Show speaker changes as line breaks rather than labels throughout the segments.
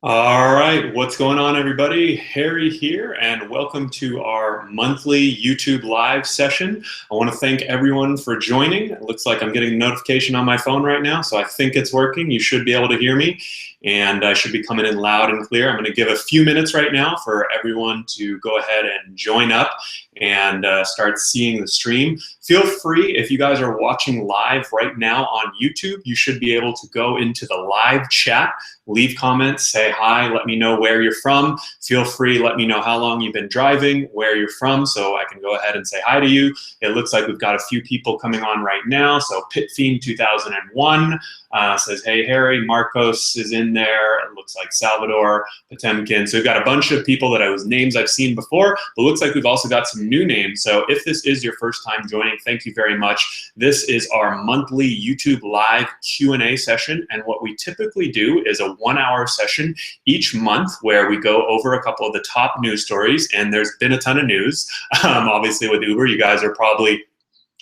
All right, what's going on, everybody? Harry here, and welcome to our monthly YouTube live session. I want to thank everyone for joining. It looks like I'm getting a notification on my phone right now, so I think it's working. You should be able to hear me, and I should be coming in loud and clear. I'm going to give a few minutes right now for everyone to go ahead and join up and start seeing the stream. Feel free, if you guys are watching live right now on YouTube, you should be able to go into the live chat, leave comments, say hi, let me know where you're from. Feel free, let me know how long you've been driving, where you're from, so I can go ahead and say hi to you. It looks like we've got a few people coming on right now. So Pitfiend 2001 says, hey, Harry. Marcos is in there. It looks like Salvador Potemkin. So we've got a bunch of people that names I've seen before, but looks like we've also got some new names. So if this is your first time joining, thank you very much. This is our monthly YouTube live Q&A session, and what we typically do is a 1-hour session each month where we go over a couple of the top news stories, and there's been a ton of news. Obviously with Uber, you guys are probably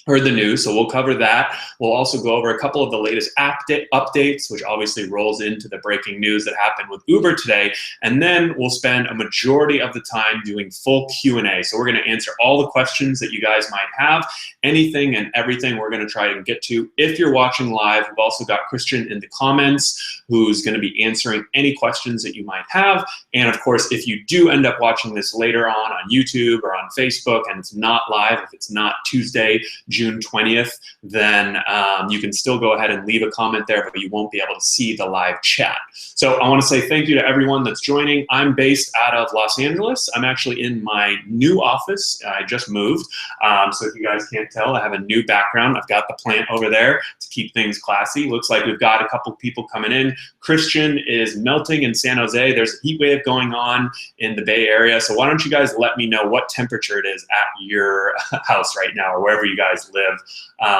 heard the news, so we'll cover that. We'll also go over a couple of the latest updates, which obviously rolls into the breaking news that happened with Uber today, and then we'll spend a majority of the time doing full Q&A. So we're going to answer all the questions that you guys might have, anything and everything we're going to try and get to. If you're watching live, we've also got Christian in the comments who's going to be answering any questions that you might have. And of course, if you do end up watching this later on YouTube or on Facebook and it's not live, if it's not Tuesday, June 20th, then you can still go ahead and leave a comment there, but you won't be able to see the live chat. So I want to say thank you to everyone that's joining. I'm based out of Los Angeles. I'm actually in my new office. I just moved. So if you guys can't tell, I have a new background. I've got the plant over there to keep things classy. Looks like we've got a couple people coming in. Christian is melting in San Jose. There's a heat wave going on in the Bay Area. So why don't you guys let me know what temperature it is at your house right now or wherever you guys live.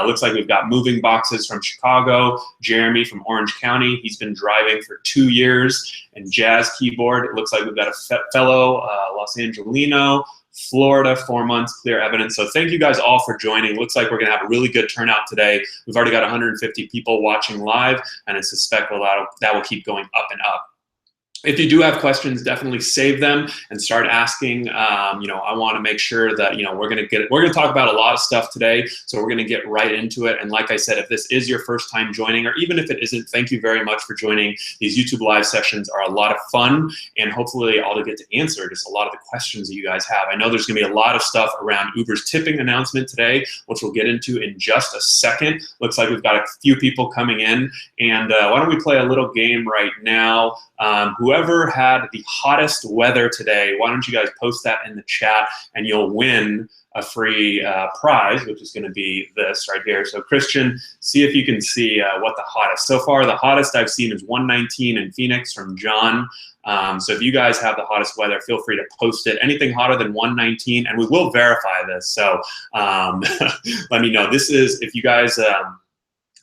Looks like we've got moving boxes from Chicago. Jeremy from Orange County. He's been driving for 2 years. And Jazz Keyboard. It looks like we've got a fellow Los Angelino. Florida, 4 months, clear evidence. So thank you guys all for joining. Looks like we're going to have a really good turnout today. We've already got 150 people watching live, and I suspect that will keep going up and up. If you do have questions, definitely save them and start asking. I want to make sure that we're going to talk about a lot of stuff today, so we're going to get right into it. And like I said, if this is your first time joining, or even if it isn't, thank you very much for joining. These YouTube live sessions are a lot of fun, and hopefully I'll get to answer just a lot of the questions that you guys have. I know there's going to be a lot of stuff around Uber's tipping announcement today, which we'll get into in just a second. Looks like we've got a few people coming in, and why don't we play a little game right now? Whoever had the hottest weather today, why don't you guys post that in the chat, and you'll win a free prize, which is going to be this right here. So Christian, see if you can see what the hottest. So far, the hottest I've seen is 119 in Phoenix from John. So if you guys have the hottest weather, feel free to post it. Anything hotter than 119, and we will verify this. So let me know. This is, if you guys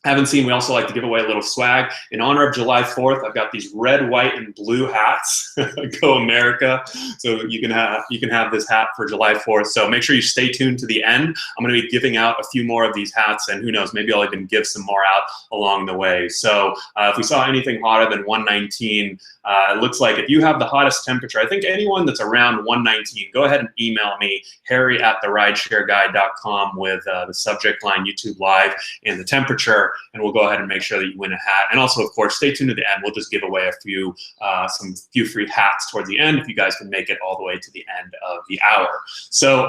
haven't seen, we also like to give away a little swag. In honor of July 4th, I've got these red, white, and blue hats. Go America. So you can have this hat for July 4th. So make sure you stay tuned to the end. I'm going to be giving out a few more of these hats, and who knows, maybe I'll even give some more out along the way. So if we saw anything hotter than 119, it looks like if you have the hottest temperature, I think anyone that's around 119, go ahead and email me, harry@therideshareguy.com, with the subject line YouTube Live and the temperature, and we'll go ahead and make sure that you win a hat. And also, of course, stay tuned to the end. We'll just give away a few free hats towards the end if you guys can make it all the way to the end of the hour. So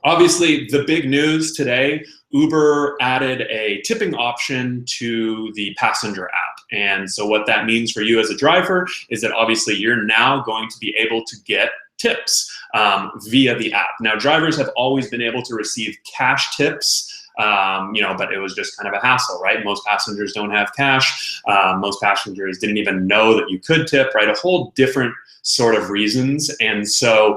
obviously, the big news today, Uber added a tipping option to the passenger app. And so what that means for you as a driver is that obviously you're now going to be able to get tips via the app. Now, drivers have always been able to receive cash tips, but it was just kind of a hassle, right? Most passengers don't have cash. Most passengers didn't even know that you could tip, right? A whole different sort of reasons. And so,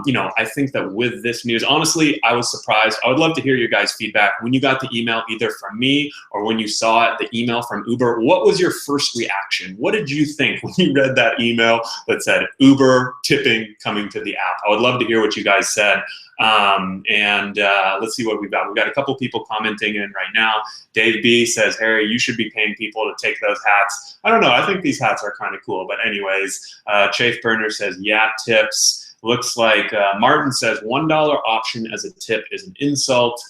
you know, I think that with this news, honestly, I was surprised. I would love to hear your guys' feedback. When you got the email, either from me or when you saw it, the email from Uber, what was your first reaction? What did you think when you read that email that said Uber tipping coming to the app? I would love to hear what you guys said. Let's see what we've got. We've got a couple people commenting in right now. Dave B says, Harry, you should be paying people to take those hats. I don't know. I think these hats are kind of cool. But anyways, Chafe Burner says, yeah, tips. Looks like Martin says, $1 option as a tip is an insult.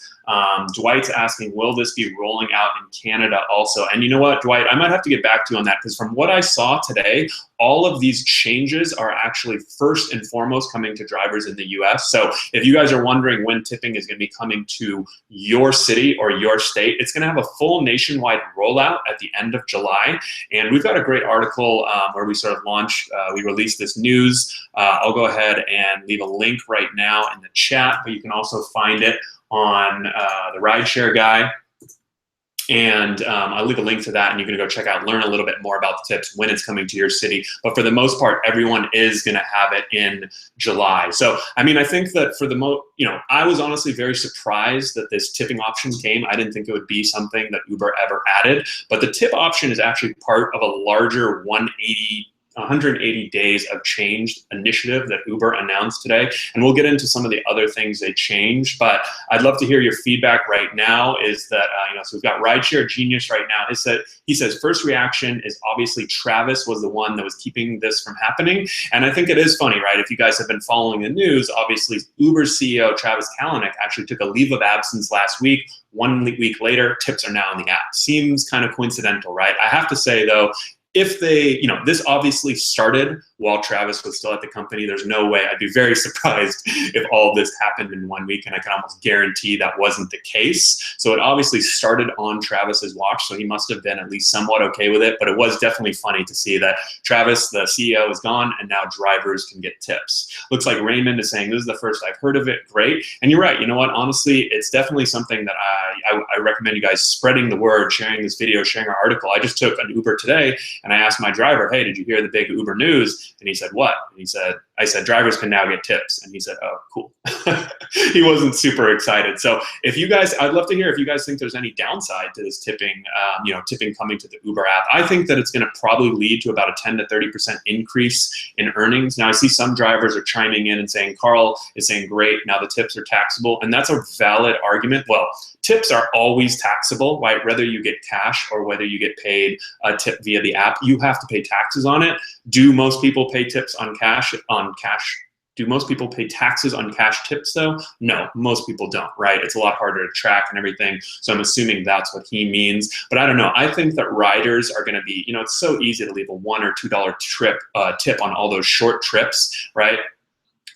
Dwight's asking, will this be rolling out in Canada also? And you know what, Dwight, I might have to get back to you on that, because from what I saw today, all of these changes are actually first and foremost coming to drivers in the US. So if you guys are wondering when tipping is going to be coming to your city or your state, it's going to have a full nationwide rollout at the end of July. And we've got a great article where we sort of launched, we released this news. I'll go ahead and leave a link right now in the chat, but you can also find it on the Rideshare guy. And I'll leave a link to that, and you can go check out, learn a little bit more about the tips when it's coming to your city. But for the most part, everyone is going to have it in July. So, I mean, I think that for the you know, I was honestly very surprised that this tipping option came. I didn't think it would be something that Uber ever added. But the tip option is actually part of a larger 180 days of change initiative that Uber announced today. And we'll get into some of the other things they changed, but I'd love to hear your feedback right now. Is that, you know, so we've got Rideshare Genius right now. He says, first reaction is obviously Travis was the one that was keeping this from happening. And I think it is funny, right? If you guys have been following the news, obviously Uber's CEO, Travis Kalanick, actually took a leave of absence last week. 1 week later, tips are now in the app. Seems kind of coincidental, right? I have to say though, if they, you know, this obviously started while Travis was still at the company. There's no way. I'd be very surprised if all of this happened in 1 week, and I can almost guarantee that wasn't the case. So it obviously started on Travis's watch, so he must have been at least somewhat okay with it, but it was definitely funny to see that Travis, the CEO, is gone, and now drivers can get tips. Looks like Raymond is saying, this is the first I've heard of it. Great. And you're right. You know what? Honestly, it's definitely something that I recommend you guys spreading the word, sharing this video, sharing our article. I just took an Uber today, and I asked my driver, hey, did you hear the big Uber news? And he said, what? And he said, I said, drivers can now get tips. And he said, oh, cool. He wasn't super excited. So if you guys, I'd love to hear if you guys think there's any downside to this tipping, tipping coming to the Uber app. I think that it's going to probably lead to about a 10 to 30% increase in earnings. Now I see some drivers are chiming in and saying, Carl is saying, great, now the tips are taxable. And that's a valid argument. Well, tips are always taxable, right? Whether you get cash or whether you get paid a tip via the app, you have to pay taxes on it. Do most people pay tips on cash? Do most people pay taxes on cash tips though? No, most people don't, right? It's a lot harder to track and everything. So I'm assuming that's what he means. But I don't know. I think that riders are going to be, it's so easy to leave a $1 or $2 tip on all those short trips, right?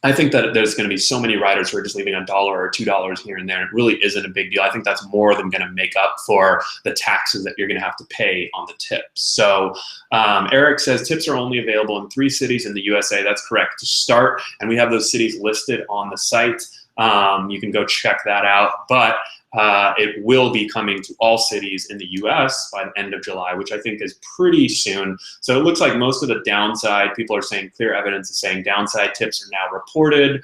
I think that there's going to be so many riders who are just leaving $1 or $2 here and there. It really isn't a big deal. I think that's more than going to make up for the taxes that you're going to have to pay on the tips. So Eric says tips are only available in 3 cities in the USA. That's correct to start. And we have those cities listed on the site. You can go check that out. But it will be coming to all cities in the US by the end of July, which I think is pretty soon. So it looks like most of the downside, people are saying clear evidence is saying downside tips are now reported.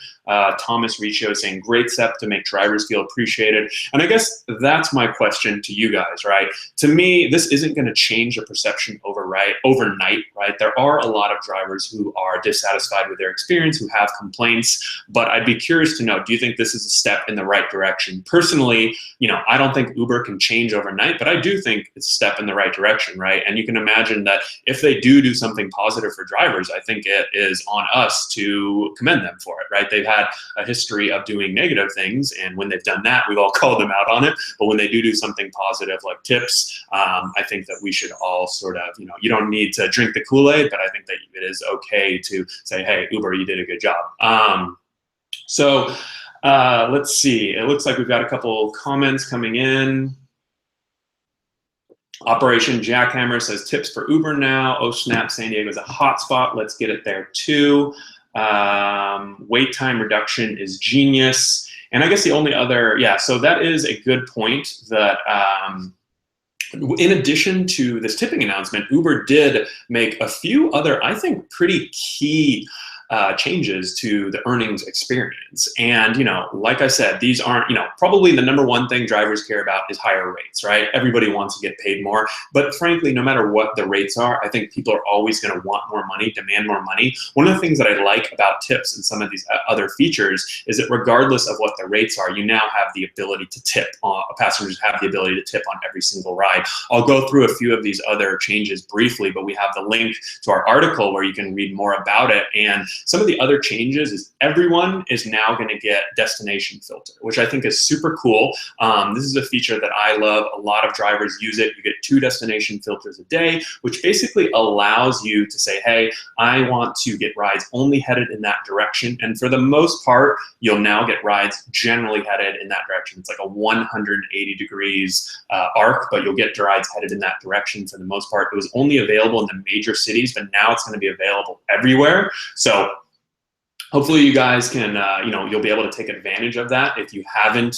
Thomas Riccio is saying great step to make drivers feel appreciated. And I guess that's my question to you guys, right? To me, this isn't going to change the perception overnight, right? There are a lot of drivers who are dissatisfied with their experience, who have complaints, but I'd be curious to know, do you think this is a step in the right direction? Personally, I don't think Uber can change overnight, but I do think it's a step in the right direction, right? And you can imagine that if they do something positive for drivers, I think it is on us to commend them for it, right? They've had a history of doing negative things, and when they've done that, we've all called them out on it. But when they do something positive like tips, I think that we should all sort of, you don't need to drink the Kool-Aid, but I think that it is okay to say, hey, Uber, you did a good job. Let's see. It looks like we've got a couple comments coming in. Operation Jackhammer says tips for Uber now. Oh snap, San Diego's a hotspot. Let's get it there too. Wait time reduction is genius. And I guess the only other, so that is a good point that In addition to this tipping announcement, Uber did make a few other, I think, pretty key changes to the earnings experience. And, like I said, these aren't, probably the number one thing drivers care about is higher rates, right? Everybody wants to get paid more. But frankly, no matter what the rates are, I think people are always going to want more money, demand more money. One of the things that I like about tips and some of these other features is that regardless of what the rates are, you now have the ability to tip. Passengers have the ability to tip on every single ride. I'll go through a few of these other changes briefly, but we have the link to our article where you can read more about it. And some of the other changes is everyone is now going to get destination filter, which I think is super cool. This is a feature that I love. A lot of drivers use it. You get 2 destination filters a day, which basically allows you to say, hey, I want to get rides only headed in that direction. And for the most part, you'll now get rides generally headed in that direction. It's like a 180 degrees arc, but you'll get rides headed in that direction for the most part. It was only available in the major cities, but now it's going to be available everywhere. So hopefully you guys can, you'll be able to take advantage of that if you haven't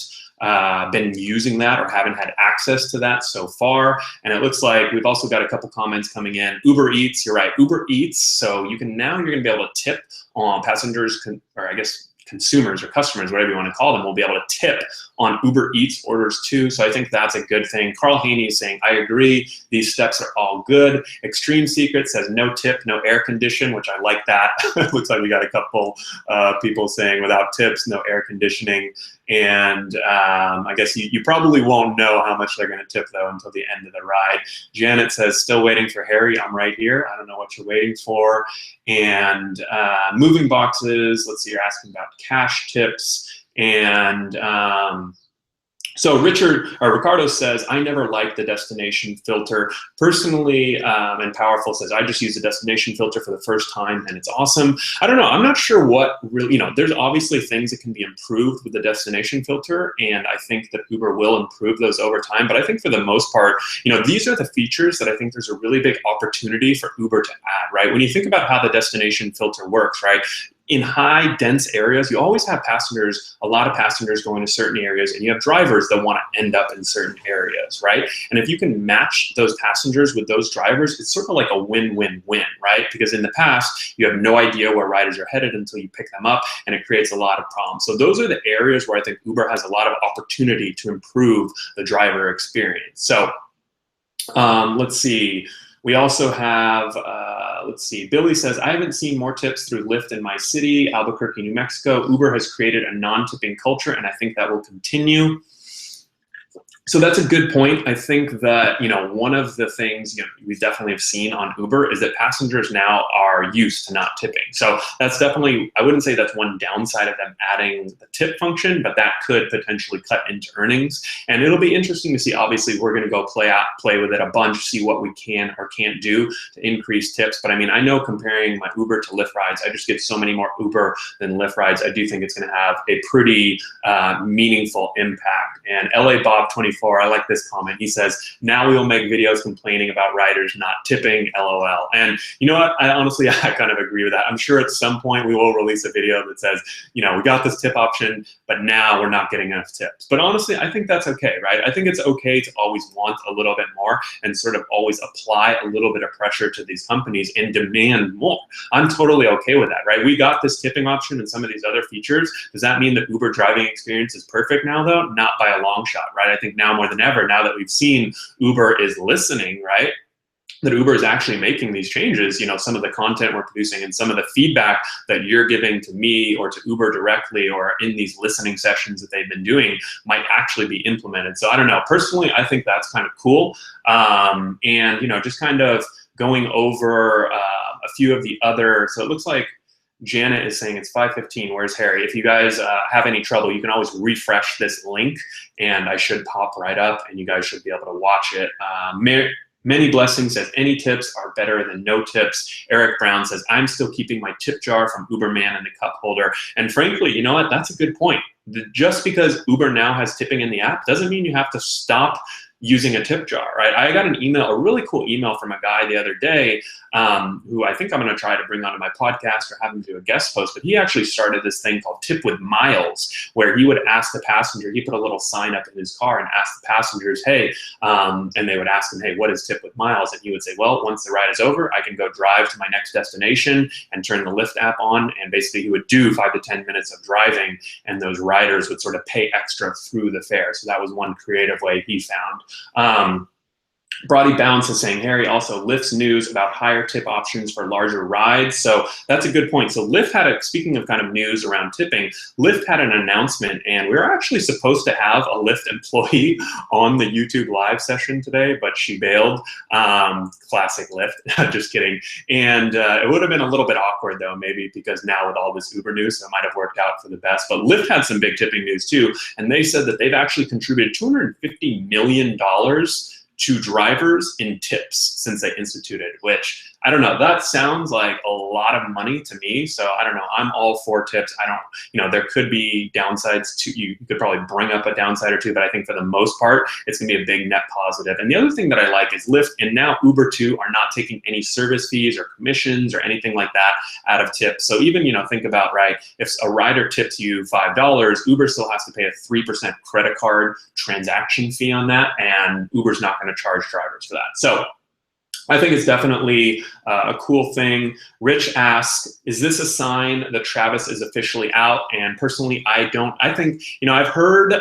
been using that or haven't had access to that so far. And it looks like we've also got a couple comments coming in. Uber Eats, you're right, Uber Eats. So you're going to be able to tip on passengers, or I guess consumers or customers, whatever you want to call them, will be able to tip on Uber Eats orders too. So I think that's a good thing. Carl Haney is saying, I agree, these steps are all good. Extreme Secret says no tip, no air condition, which I like that. Looks like we got a couple people saying without tips, no air conditioning. And I guess you probably won't know how much they're going to tip though until the end of the ride. Janet says, still waiting for Harry. I'm right here. I don't know what you're waiting for. And moving boxes, let's see, you're asking about cash tips. And so Ricardo says, I never liked the destination filter. Personally, and Powerful says, I just use the destination filter for the first time and it's awesome. I don't know, I'm not sure what really, there's obviously things that can be improved with the destination filter, and I think that Uber will improve those over time. But I think for the most part, these are the features that I think there's a really big opportunity for Uber to add, right? When you think about how the destination filter works, right? In high dense areas, you always have a lot of passengers going to certain areas, and you have drivers that want to end up in certain areas, right? And if you can match those passengers with those drivers, it's sort of like a win-win-win, right? Because in the past, you have no idea where riders are headed until you pick them up, and it creates a lot of problems. So those are the areas where I think Uber has a lot of opportunity to improve the driver experience. So let's see. We also have, let's see, Billy says, I haven't seen more tips through Lyft in my city, Albuquerque, New Mexico. Uber has created a non-tipping culture, and I think that will continue. So that's a good point. I think that, one of the things we definitely have seen on Uber is that passengers now are used to not tipping. So that's definitely, I wouldn't say that's one downside of them adding the tip function, but that could potentially cut into earnings. And it'll be interesting to see. Obviously, we're going to go play with it a bunch, see what we can or can't do to increase tips. But I mean, I know comparing my Uber to Lyft rides, I just get so many more Uber than Lyft rides. I do think it's going to have a pretty meaningful impact. And LA Bob 24, I like this comment. He says, now we will make videos complaining about riders not tipping, LOL. And you know what? I kind of agree with that. I'm sure at some point we will release a video that says, we got this tip option, but now we're not getting enough tips. But honestly, I think that's okay, right? I think it's okay to always want a little bit more and sort of always apply a little bit of pressure to these companies and demand more. I'm totally okay with that, right? We got this tipping option and some of these other features. Does that mean that Uber driving experience is perfect now though? Not by a long shot, right? I think now more than ever, now that we've seen Uber is listening, right? That Uber is actually making these changes, some of the content we're producing and some of the feedback that you're giving to me or to Uber directly or in these listening sessions that they've been doing might actually be implemented. So I don't know, personally, I think that's kind of cool. And, just kind of going over a few of the other, so it looks like Janet is saying it's 5:15. Where's Harry? If you guys have any trouble, you can always refresh this link and I should pop right up and you guys should be able to watch it. Many Blessings says, any tips are better than no tips. Eric Brown says, I'm still keeping my tip jar from Uberman in the cup holder. And frankly, you know what? That's a good point. Just because Uber now has tipping in the app doesn't mean you have to stop using a tip jar, right? I got an email, a really cool email from a guy the other day who I think I'm going to try to bring onto my podcast or have him do a guest post, but he actually started this thing called Tip with Miles, where he would ask the passenger, he put a little sign up in his car and ask the passengers, hey, and they would ask him, hey, what is Tip with Miles? And he would say, well, once the ride is over, I can go drive to my next destination and turn the Lyft app on. And basically he would do 5 to 10 minutes of driving, and those riders would sort of pay extra through the fare. So that was one creative way he found. Brody Bounce is saying, Harry, also Lyft's news about higher tip options for larger rides. So that's a good point. So Lyft had speaking of kind of news around tipping, Lyft had an announcement, and we were actually supposed to have a Lyft employee on the YouTube live session today, but she bailed. Classic Lyft, just kidding. And it would have been a little bit awkward though, maybe because now with all this Uber news, it might have worked out for the best. But Lyft had some big tipping news too. And they said that they've actually contributed $250 million to drivers in tips since they instituted, which I don't know, that sounds like a lot of money to me. So I don't know, I'm all for tips. I don't, you know, there could be downsides to, you could probably bring up a downside or two, but I think for the most part, it's gonna be a big net positive. And the other thing that I like is Lyft and now Uber too are not taking any service fees or commissions or anything like that out of tips. So even, you know, think about, right, if a rider tips you $5, Uber still has to pay a 3% credit card transaction fee on that, and Uber's not gonna charge drivers for that. So I think it's definitely a cool thing. Rich asks, is this a sign that Travis is officially out? And personally, I think, you know, I've heard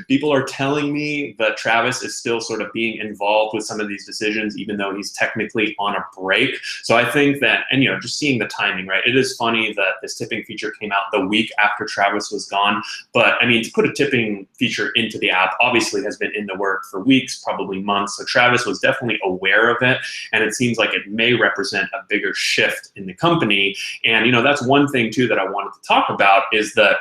people are telling me that Travis is still sort of being involved with some of these decisions, even though he's technically on a break. So I think that, and, you know, just seeing the timing, right? It is funny that this tipping feature came out the week after Travis was gone. But I mean, to put a tipping feature into the app obviously has been in the work for weeks, probably months. So Travis was definitely aware of it. And it seems like it may represent a bigger shift in the company. And, you know, that's one thing too that I wanted to talk about is that,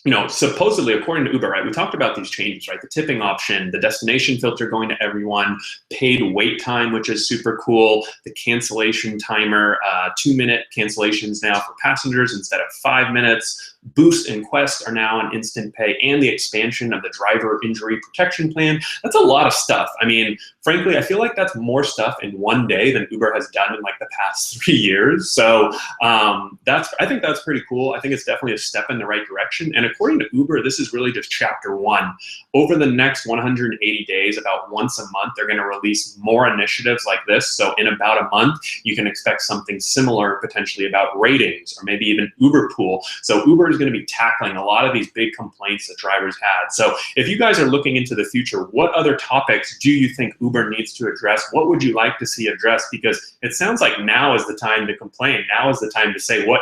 you know, supposedly, according to Uber, right, we talked about these changes, right? The tipping option, the destination filter going to everyone, paid wait time, which is super cool, the cancellation timer, 2-minute cancellations now for passengers instead of 5 minutes, Boost and Quest are now on instant pay, and the expansion of the driver injury protection plan. That's a lot of stuff. I mean, frankly, I feel like that's more stuff in one day than Uber has done in like the past 3 years. So I think that's pretty cool. I think it's definitely a step in the right direction. And according to Uber, this is really just chapter 1. Over the next 180 days, about once a month, they're going to release more initiatives like this. So in about a month, you can expect something similar potentially about ratings or maybe even Uber Pool. So Uber is going to be tackling a lot of these big complaints that drivers had. So if you guys are looking into the future, what other topics do you think Uber needs to address? What would you like to see addressed? Because it sounds like now is the time to complain. Now is the time to say what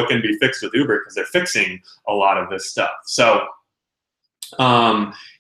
can be fixed with Uber, because they're fixing a lot of this stuff. So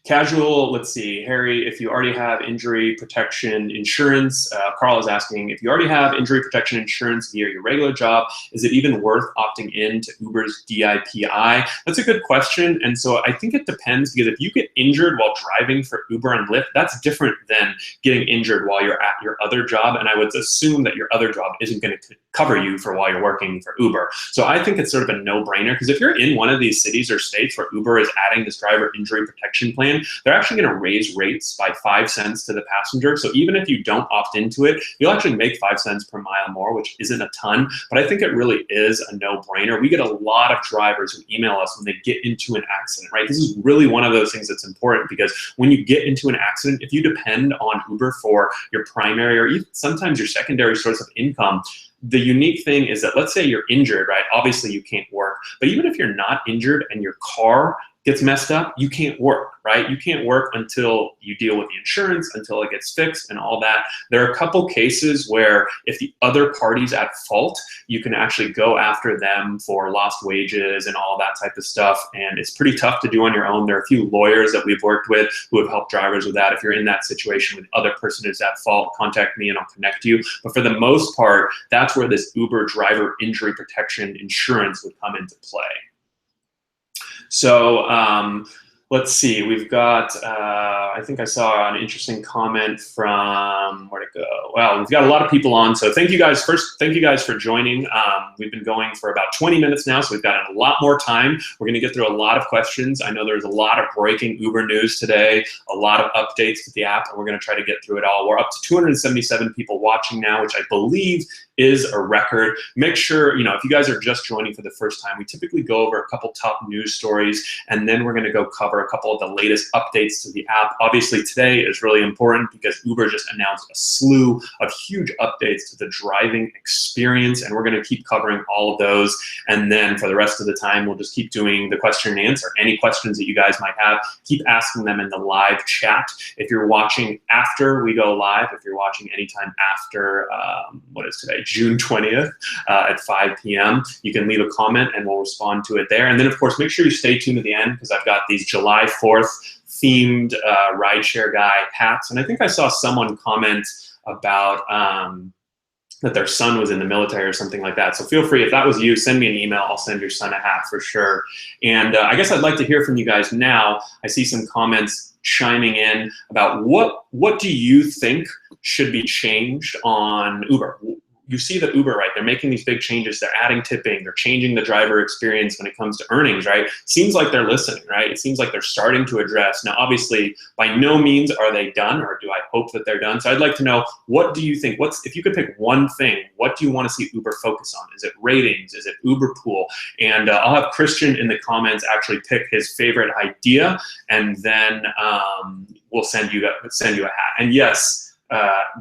casual, let's see, Harry, if you already have injury protection insurance, Carl is asking, if you already have injury protection insurance via your regular job, is it even worth opting in to Uber's DIPI? That's a good question. And so I think it depends, because if you get injured while driving for Uber and Lyft, that's different than getting injured while you're at your other job. And I would assume that your other job isn't going to cover you for while you're working for Uber. So I think it's sort of a no-brainer, because if you're in one of these cities or states where Uber is adding this driver injury protection plan, they're actually going to raise rates by 5 cents to the passenger. So even if you don't opt into it, you'll actually make 5 cents per mile more, which isn't a ton, but I think it really is a no-brainer. We get a lot of drivers who email us when they get into an accident, right? This is really one of those things that's important, because when you get into an accident, if you depend on Uber for your primary or even sometimes your secondary source of income, the unique thing is that, let's say you're injured, right? Obviously you can't work, but even if you're not injured and your car gets messed up, you can't work, right? You can't work until you deal with the insurance, until it gets fixed and all that. There are a couple cases where if the other party's at fault, you can actually go after them for lost wages and all that type of stuff. And it's pretty tough to do on your own. There are a few lawyers that we've worked with who have helped drivers with that. If you're in that situation with the other person who's at fault, contact me and I'll connect you. But for the most part, that's where this Uber driver injury protection insurance would come into play. So let's see, we've got, I think I saw an interesting comment from, where'd it go? Well, we've got a lot of people on, so thank you guys for joining. We've been going for about 20 minutes now, so we've got a lot more time. We're going to get through a lot of questions. I know there's a lot of breaking Uber news today, a lot of updates to the app, and we're going to try to get through it all. We're up to 277 people watching now, which I believe is a record. Make sure, if you guys are just joining for the first time, we typically go over a couple top news stories, and then we're going to go cover a couple of the latest updates to the app. Obviously, today is really important because Uber just announced a slew of huge updates to the driving experience, and we're going to keep covering all of those. And then for the rest of the time, we'll just keep doing the question and answer. Any questions that you guys might have, keep asking them in the live chat. If you're watching after we go live, if you're watching anytime after, what is today, June 20th at 5 p.m., you can leave a comment and we'll respond to it there. And then, of course, make sure you stay tuned to the end because I've got these July 4th themed rideshare guy hats. And I think I saw someone comment about that their son was in the military or something like that. So feel free, if that was you, send me an email. I'll send your son a hat for sure. And I guess I'd like to hear from you guys now. I see some comments chiming in about what do you think should be changed on Uber? You see that Uber, right, they're making these big changes. They're adding tipping. They're changing the driver experience when it comes to earnings, right? Seems like they're listening, right? It seems like they're starting to address. Now, obviously, by no means are they done, or do I hope that they're done? So I'd like to know, what do you think? If you could pick one thing, what do you want to see Uber focus on? Is it ratings? Is it Uber Pool? And I'll have Christian in the comments actually pick his favorite idea, and then we'll send you a hat. And yes,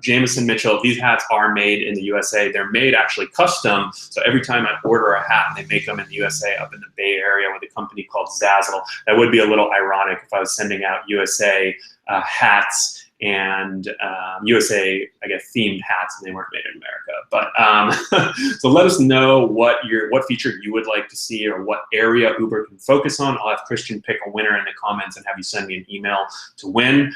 Jameson Mitchell, these hats are made in the USA. They're made actually custom. So every time I order a hat, they make them in the USA up in the Bay Area with a company called Zazzle. That would be a little ironic if I was sending out USA hats and USA, I guess, themed hats, and they weren't made in America. But so let us know what feature you would like to see or what area Uber can focus on. I'll have Christian pick a winner in the comments and have you send me an email to win.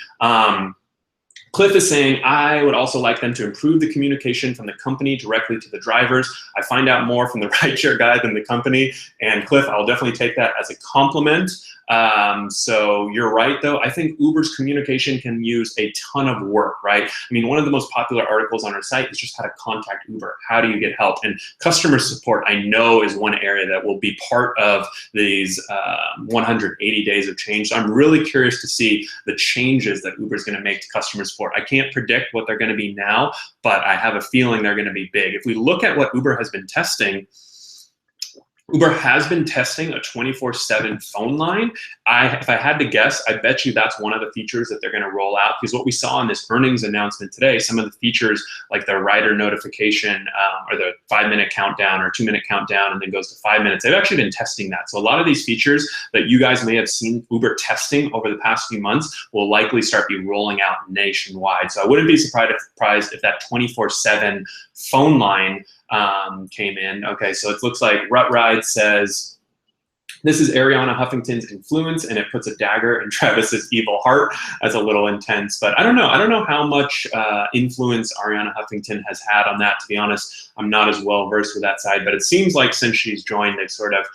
Cliff is saying, I would also like them to improve the communication from the company directly to the drivers. I find out more from the rideshare guy than the company. And Cliff, I'll definitely take that as a compliment. So you're right, though. I think Uber's communication can use a ton of work, right? I mean, one of the most popular articles on our site is just how to contact Uber. How do you get help? And customer support, I know, is one area that will be part of these 180 days of change. So I'm really curious to see the changes that Uber's going to make to customer support. I can't predict what they're going to be now, but I have a feeling they're going to be big. If we look at what Uber has been testing, Uber has been testing a 24/7 phone line. If I had to guess, I bet you that's one of the features that they're going to roll out, because what we saw in this earnings announcement today, some of the features like the rider notification or the 5-minute countdown or 2-minute countdown and then goes to 5 minutes, they've actually been testing that. So a lot of these features that you guys may have seen Uber testing over the past few months will likely start be rolling out nationwide. So I wouldn't be surprised if that 24/7 phone line came in. Okay, so it looks like Rutride says, this is Ariana Huffington's influence, and it puts a dagger in Travis's evil heart. That's a little intense, but I don't know. I don't know how much influence Ariana Huffington has had on that, to be honest. I'm not as well versed with that side, but it seems like since she's joined, they've sort of,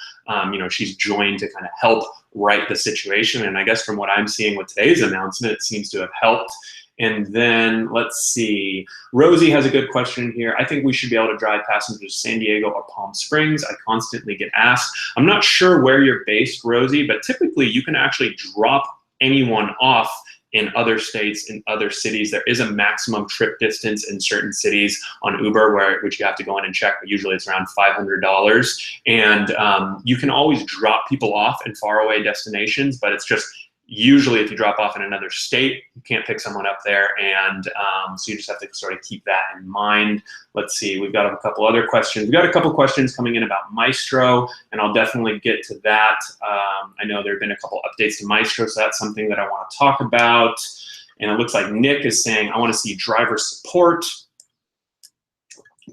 she's joined to kind of help right the situation. And I guess from what I'm seeing with today's announcement, it seems to have helped. And then let's see, Rosie has a good question here. I think we should be able to drive passengers to San Diego or Palm Springs. I constantly get asked. I'm not sure where you're based, Rosie, but typically you can actually drop anyone off in other states, in other cities. There is a maximum trip distance in certain cities on Uber, which you have to go in and check, but usually it's around $500. And you can always drop people off in faraway destinations, but it's just, usually if you drop off in another state, you can't pick someone up there, and so you just have to sort of keep that in mind. Let's see, we've got a couple other questions. We've got a couple questions coming in about Maestro, and I'll definitely get to that. I know there have been a couple updates to Maestro, so that's something that I want to talk about. And it looks like Nick is saying, I want to see driver support.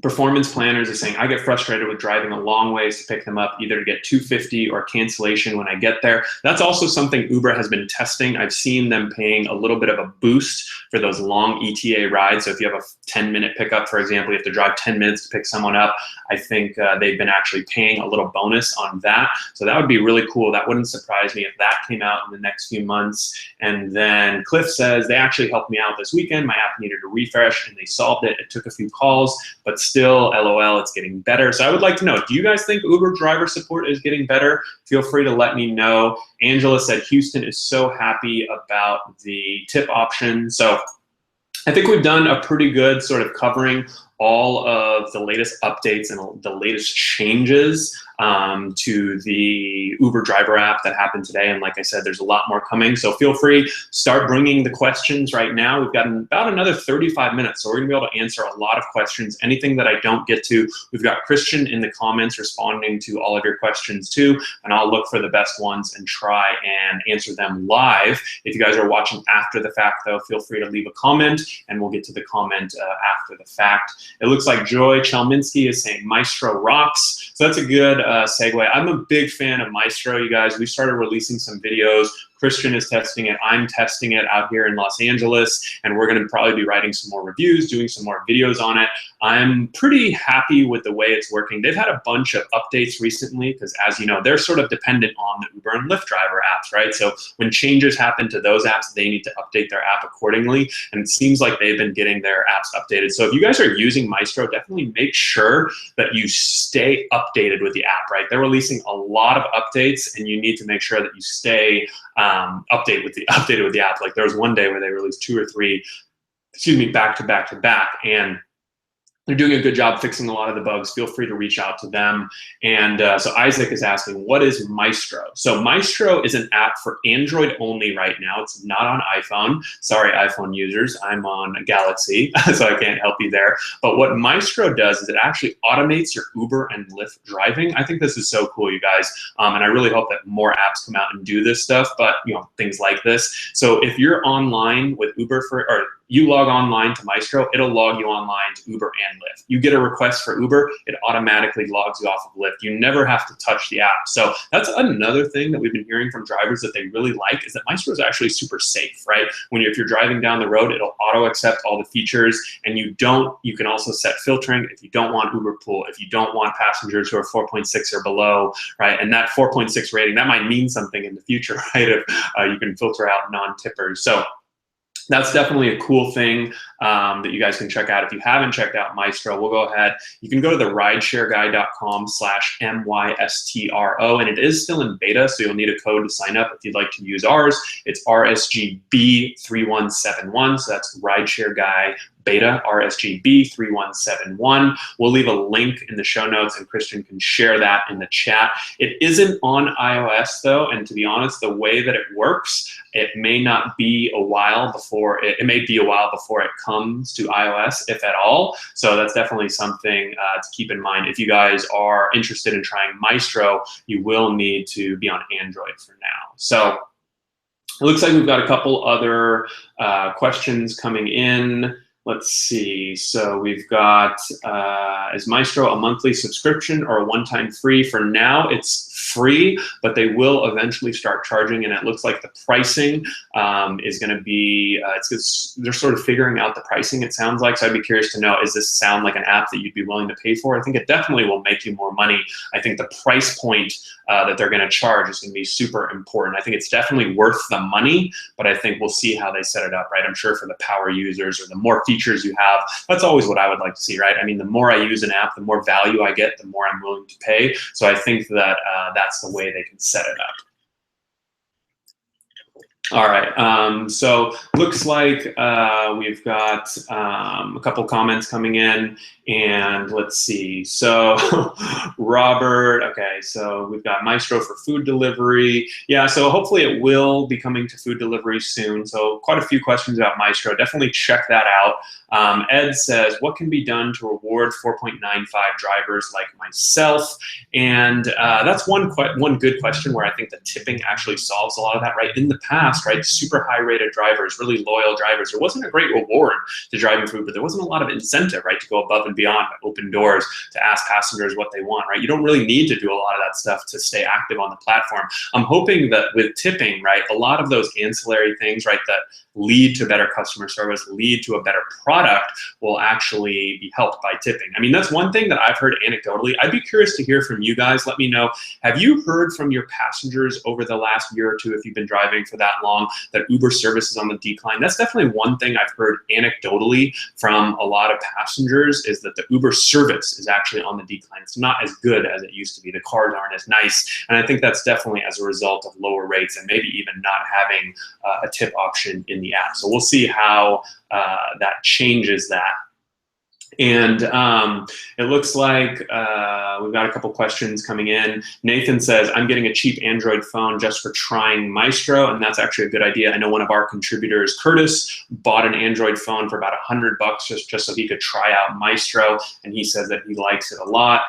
Performance planners are saying, I get frustrated with driving a long ways to pick them up, either to get $250 or cancellation when I get there. That's also something Uber has been testing. I've seen them paying a little bit of a boost for those long ETA rides. So if you have a 10-minute pickup, for example, you have to drive 10 minutes to pick someone up. I think they've been actually paying a little bonus on that. So that would be really cool. That wouldn't surprise me if that came out in the next few months. And then Cliff says, they actually helped me out this weekend. My app needed a refresh and they solved it. It took a few calls, but still, LOL, it's getting better. So I would like to know, do you guys think Uber driver support is getting better? Feel free to let me know. Angela said Houston is so happy about the tip option. So I think we've done a pretty good sort of covering all of the latest updates and the latest changes to the Uber driver app that happened today. And like I said, there's a lot more coming. So feel free, start bringing the questions right now. We've got about another 35 minutes. So we're gonna be able to answer a lot of questions. Anything that I don't get to, we've got Christian in the comments responding to all of your questions too. And I'll look for the best ones and try and answer them live. If you guys are watching after the fact though, feel free to leave a comment and we'll get to the comment after the fact. It looks like Joy Chalminsky is saying Maestro rocks. So that's a good segue. I'm a big fan of Maestro, you guys. We started releasing some videos. Christian is testing it. I'm testing it out here in Los Angeles, and we're gonna probably be writing some more reviews, doing some more videos on it. I'm pretty happy with the way it's working. They've had a bunch of updates recently because, as you know, they're sort of dependent on the Uber and Lyft driver apps, right? So when changes happen to those apps, they need to update their app accordingly, and it seems like they've been getting their apps updated. So if you guys are using Maestro, definitely make sure that you stay updated with the app, right? They're releasing a lot of updates, and you need to make sure that you stay updated with the app. Like there was one day where they released 2 or 3, back to back to back, and they're doing a good job fixing a lot of the bugs. Feel free to reach out to them. And so Isaac is asking, what is Maestro? So Maestro is an app for Android only right now. It's not on iPhone. Sorry, iPhone users. I'm on a Galaxy, so I can't help you there. But what Maestro does is it actually automates your Uber and Lyft driving. I think this is so cool, you guys. And I really hope that more apps come out and do this stuff, but you know, things like this. So if you're online with Uber or you log online to Maestro, it'll log you online to Uber and Lyft. You get a request for Uber, it automatically logs you off of Lyft. You never have to touch the app. So that's another thing that we've been hearing from drivers that they really like, is that Maestro is actually super safe, right? If you're driving down the road, it'll auto accept all the features, and you can also set filtering if you don't want Uber Pool, if you don't want passengers who are 4.6 or below, right? And that 4.6 rating, that might mean something in the future, right? If you can filter out non-tippers. So that's definitely a cool thing that you guys can check out. If you haven't checked out Maestro, we'll go ahead. You can go to the rideshareguy.com/MYSTRO, and it is still in beta, so you'll need a code to sign up if you'd like to use ours. It's RSGB3171, so that's Rideshare Guy Beta, RSGB3171. We'll leave a link in the show notes, and Christian can share that in the chat. It isn't on iOS though, and to be honest, the way that it works, it may be a while before it comes to iOS, if at all. So that's definitely something to keep in mind. If you guys are interested in trying Maestro, you will need to be on Android for now. So it looks like we've got a couple other questions coming in. Let's see, so we've got, is Maestro a monthly subscription or a one-time free? For now, it's free, but they will eventually start charging, and it looks like the pricing is gonna be, they're sort of figuring out the pricing, it sounds like, so I'd be curious to know, does this sound like an app that you'd be willing to pay for? I think it definitely will make you more money. I think the price point that they're gonna charge is gonna be super important. I think it's definitely worth the money, but I think we'll see how they set it up, right? I'm sure for the power users or the more features you have, that's always what I would like to see, right? I mean, the more I use an app, the more value I get, the more I'm willing to pay. So I think that that's the way they can set it up. All right, so looks like we've got a couple comments coming in, and let's see. So Robert, okay, so we've got Maestro for food delivery. Yeah, so hopefully it will be coming to food delivery soon. So quite a few questions about Maestro. Definitely check that out. Ed says, what can be done to reward 4.95 drivers like myself? And that's one good question where I think the tipping actually solves a lot of that, right? In the past, right, super high rated drivers, really loyal drivers, there wasn't a great reward to driving food, but there wasn't a lot of incentive, right, to go above and beyond, open doors, to ask passengers what they want, right? You don't really need to do a lot of that stuff to stay active on the platform. I'm hoping that with tipping, right, a lot of those ancillary things, right, that lead to better customer service, lead to a better product, product will actually be helped by tipping. I mean, that's one thing that I've heard anecdotally. I'd be curious to hear from you guys. Let me know, have you heard from your passengers over the last year or two, if you've been driving for that long, that Uber service is on the decline? That's definitely one thing I've heard anecdotally from a lot of passengers, is that the Uber service is actually on the decline. It's not as good as it used to be. The cars aren't as nice. And I think that's definitely as a result of lower rates and maybe even not having a tip option in the app. So we'll see how that changes that. And it looks like we've got a couple questions coming in. Nathan says, I'm getting a cheap Android phone just for trying Maestro, and that's actually a good idea. I know one of our contributors, Curtis, bought an Android phone for about $100 just so he could try out Maestro, and he says that he likes it a lot.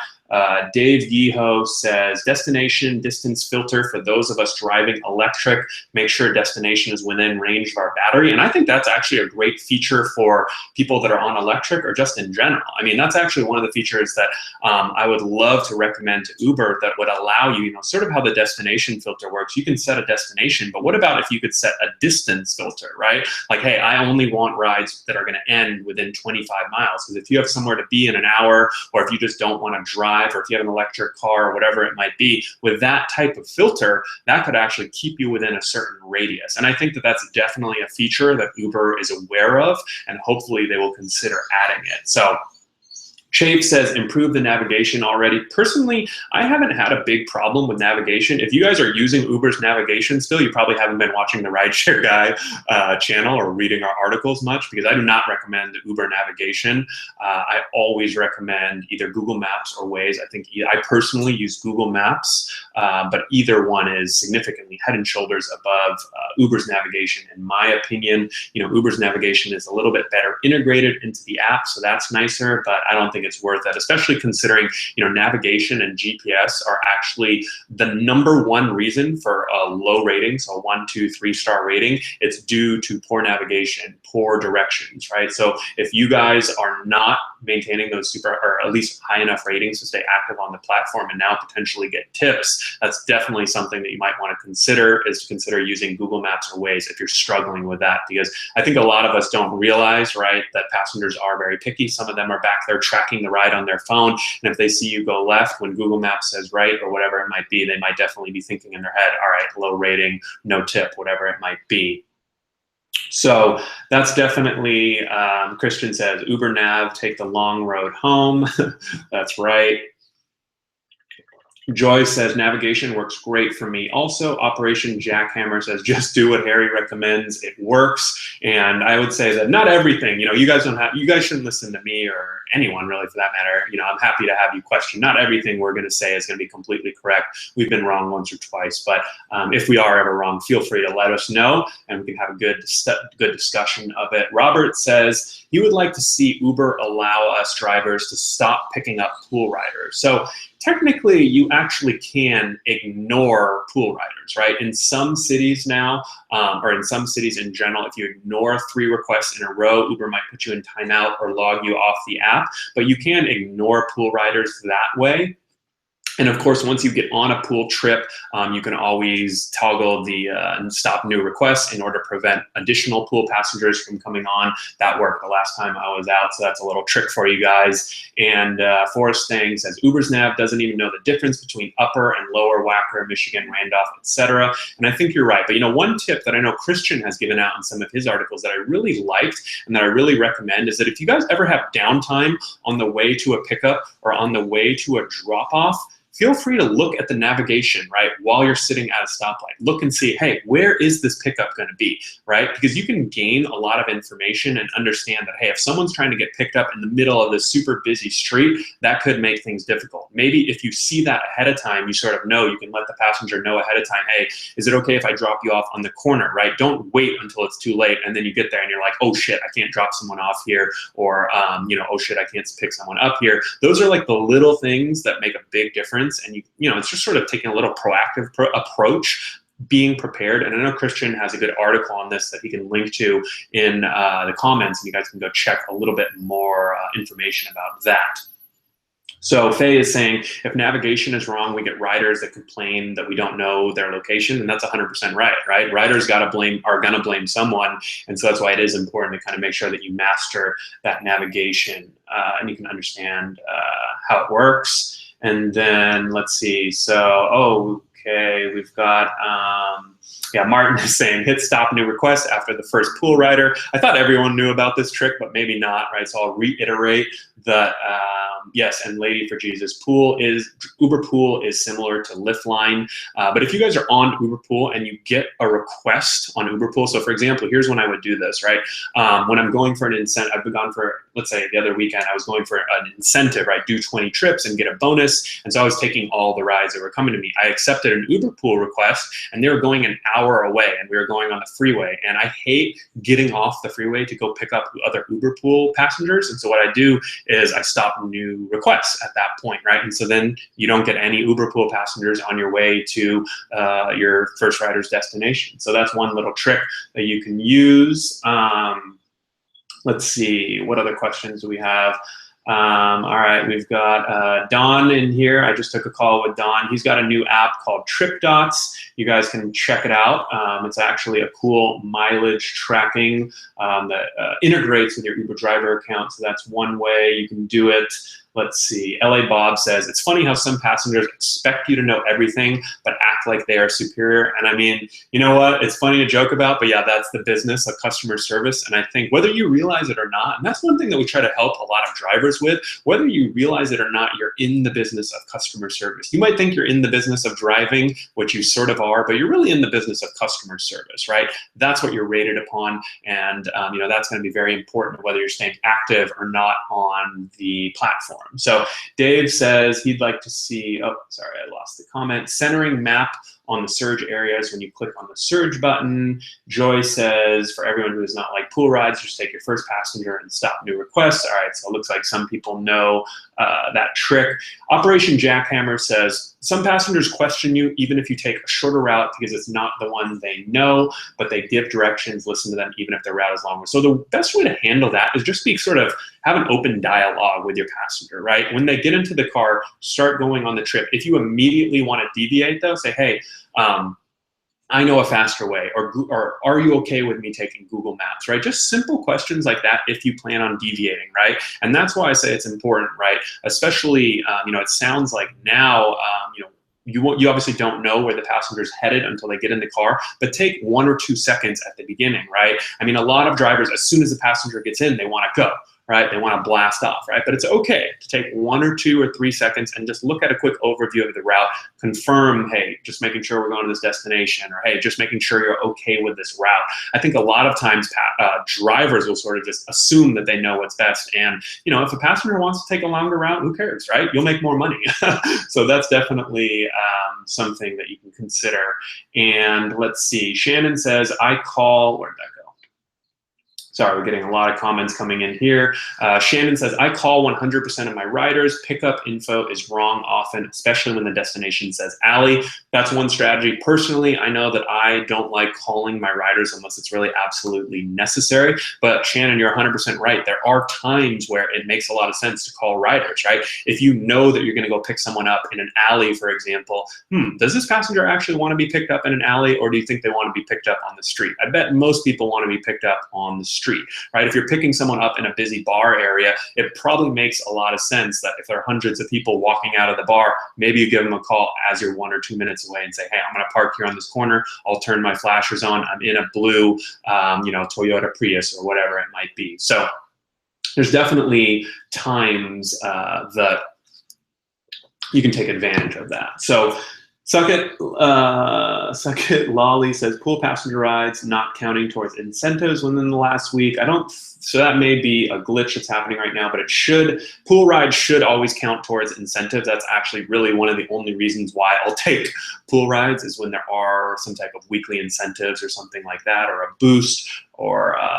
Dave Yeho says, destination distance filter for those of us driving electric. Make sure destination is within range of our battery. And I think that's actually a great feature for people that are on electric or just in general. I mean, that's actually one of the features that I would love to recommend to Uber that would allow you, you know, sort of how the destination filter works. You can set a destination, but what about if you could set a distance filter, right? Like, hey, I only want rides that are going to end within 25 miles. Because if you have somewhere to be in an hour, or if you just don't want to drive, or if you have an electric car or whatever it might be, with that type of filter, that could actually keep you within a certain radius. And I think that that's definitely a feature that Uber is aware of, and hopefully they will consider adding it. So Chafe says, improve the navigation already. Personally, I haven't had a big problem with navigation. If you guys are using Uber's navigation still, you probably haven't been watching the Rideshare Guy channel or reading our articles much, because I do not recommend the Uber navigation. I always recommend either Google Maps or Waze. I personally use Google Maps, but either one is significantly head and shoulders above Uber's navigation, in my opinion. You know, Uber's navigation is a little bit better integrated into the app, so that's nicer, but I don't think it's worth it, especially considering, you know, navigation and GPS are actually the #1 reason for a low rating, so a 1, 2, 3-star rating. It's due to poor navigation, poor directions, right? So if you guys are not maintaining those super, or at least high enough ratings to stay active on the platform and now potentially get tips, that's definitely something that you might want to consider, is to consider using Google Maps or Waze if you're struggling with that. Because I think a lot of us don't realize, right, that passengers are very picky. Some of them are back there tracking the ride on their phone, and if they see you go left when Google Maps says right, or whatever it might be, they might definitely be thinking in their head, all right, low rating, no tip, whatever it might be. So that's definitely, Christian says, Uber Nav, take the long road home. That's right. Joy says, navigation works great for me. Also, Operation Jackhammer says, just do what Harry recommends. It works. And I would say that not everything, you know, you guys shouldn't listen to me or anyone really for that matter. You know, I'm happy to have you question. Not everything we're going to say is going to be completely correct. We've been wrong once or twice, but if we are ever wrong, feel free to let us know, and we can have a good discussion of it. Robert says he would like to see Uber allow us drivers to stop picking up pool riders. So technically, you actually can ignore pool riders, right? In some cities now, or in some cities in general, if you ignore 3 requests in a row, Uber might put you in timeout or log you off the app, but you can ignore pool riders that way. And of course, once you get on a pool trip, you can always toggle the stop new requests in order to prevent additional pool passengers from coming on. That worked the last time I was out, so that's a little trick for you guys. And Forrest Thing says, Uber's Nav doesn't even know the difference between upper and lower Wacker, Michigan, Randolph, etc. And I think you're right. But you know, one tip that I know Christian has given out in some of his articles that I really liked and that I really recommend is that if you guys ever have downtime on the way to a pickup or on the way to a drop-off, feel free to look at the navigation, right, while you're sitting at a stoplight. Look and see, hey, where is this pickup going to be, right? Because you can gain a lot of information and understand that, hey, if someone's trying to get picked up in the middle of this super busy street, that could make things difficult. Maybe if you see that ahead of time, you sort of know, you can let the passenger know ahead of time, hey, is it okay if I drop you off on the corner, right? Don't wait until it's too late, and then you get there and you're like, oh shit, I can't drop someone off here, or you know, oh shit, I can't pick someone up here. Those are like the little things that make a big difference. And you know, it's just sort of taking a little proactive approach, being prepared. And I know Christian has a good article on this that he can link to in the comments, and you guys can go check a little bit more information about that. So Faye is saying, if navigation is wrong, we get riders that complain that we don't know their location, and that's 100% right? Riders are gonna blame someone, and so that's why it is important to kind of make sure that you master that navigation and you can understand how it works. And then let's see. So, okay, we've got. Yeah, Martin is saying hit stop new request after the first pool rider. I thought everyone knew about this trick, but maybe not, right? So I'll reiterate that, yes, and Lady for Jesus, Uber Pool is similar to Lyft Line. But if you guys are on Uber Pool and you get a request on Uber Pool, so for example, here's when I would do this, right? When I'm going for an incentive, I've been gone for, let's say the other weekend, I was going for an incentive, right? Do 20 trips and get a bonus. And so I was taking all the rides that were coming to me. I accepted an Uber Pool request and they were going an hour away and we were going on the freeway. And I hate getting off the freeway to go pick up other Uber Pool passengers. And so what I do is I stop new requests at that point, right? And so then you don't get any Uber Pool passengers on your way to your first rider's destination. So that's one little trick that you can use. Let's see, what other questions do we have? All right, we've got Don in here. I just took a call with Don. He's got a new app called Trip Dots. You guys can check it out. It's actually a cool mileage tracking that integrates with your Uber driver account. So that's one way you can do it. Let's see, LA Bob says, it's funny how some passengers expect you to know everything, but act like they are superior. And I mean, you know what? It's funny to joke about, but yeah, that's the business of customer service. And I think whether you realize it or not, and that's one thing that we try to help a lot of drivers with, whether you realize it or not, you're in the business of customer service. You might think you're in the business of driving, which you sort of are, but you're really in the business of customer service, right? That's what you're rated upon. And you know, that's gonna be very important whether you're staying active or not on the platform. So Dave says he'd like to see, oh, sorry, I lost the comment, centering map on the surge areas when you click on the surge button. Joy says, for everyone who does not like pool rides, just take your first passenger and stop new requests. All right, so it looks like some people know that trick. Operation Jackhammer says, some passengers question you even if you take a shorter route because it's not the one they know, but they give directions, listen to them even if their route is longer. So the best way to handle that is just have an open dialogue with your passenger, right? When they get into the car, start going on the trip. If you immediately want to deviate though, say, hey, I know a faster way, or are you okay with me taking Google Maps, right? Just simple questions like that if you plan on deviating, right? And that's why I say it's important, right? Especially, you know, it sounds like now, you know, you obviously don't know where the passenger's headed until they get in the car, but take 1 or 2 seconds at the beginning, right? I mean, a lot of drivers, as soon as the passenger gets in, they want to go, right? They want to blast off, right? But it's okay to take 1 or 2 or 3 seconds and just look at a quick overview of the route, confirm, hey, just making sure we're going to this destination, or hey, just making sure you're okay with this route. I think a lot of times drivers will sort of just assume that they know what's best. And, you know, if a passenger wants to take a longer route, who cares, right? You'll make more money. So that's definitely something that you can consider. And let's see, Shannon says, where'd that go? Sorry, we're getting a lot of comments coming in here. Shannon says, I call 100% of my riders. Pickup info is wrong often, especially when the destination says alley. That's one strategy. Personally, I know that I don't like calling my riders unless it's really absolutely necessary. But Shannon, you're 100% right. There are times where it makes a lot of sense to call riders, right? If you know that you're gonna go pick someone up in an alley, for example, does this passenger actually wanna be picked up in an alley, or do you think they wanna be picked up on the street? I bet most people wanna be picked up on the street, right? If you're picking someone up in a busy bar area, it probably makes a lot of sense that if there are hundreds of people walking out of the bar, maybe you give them a call as you're 1 or 2 minutes away and say, hey, I'm gonna park here on this corner. I'll turn my flashers on. I'm in a blue, you know, Toyota Prius or whatever it might be. So there's definitely times that you can take advantage of that. So Suck it, Lolly says, pool passenger rides not counting towards incentives within the last week. So that may be a glitch that's happening right now, but it should. Pool rides should always count towards incentives. That's actually really one of the only reasons why I'll take pool rides, is when there are some type of weekly incentives or something like that, or a boost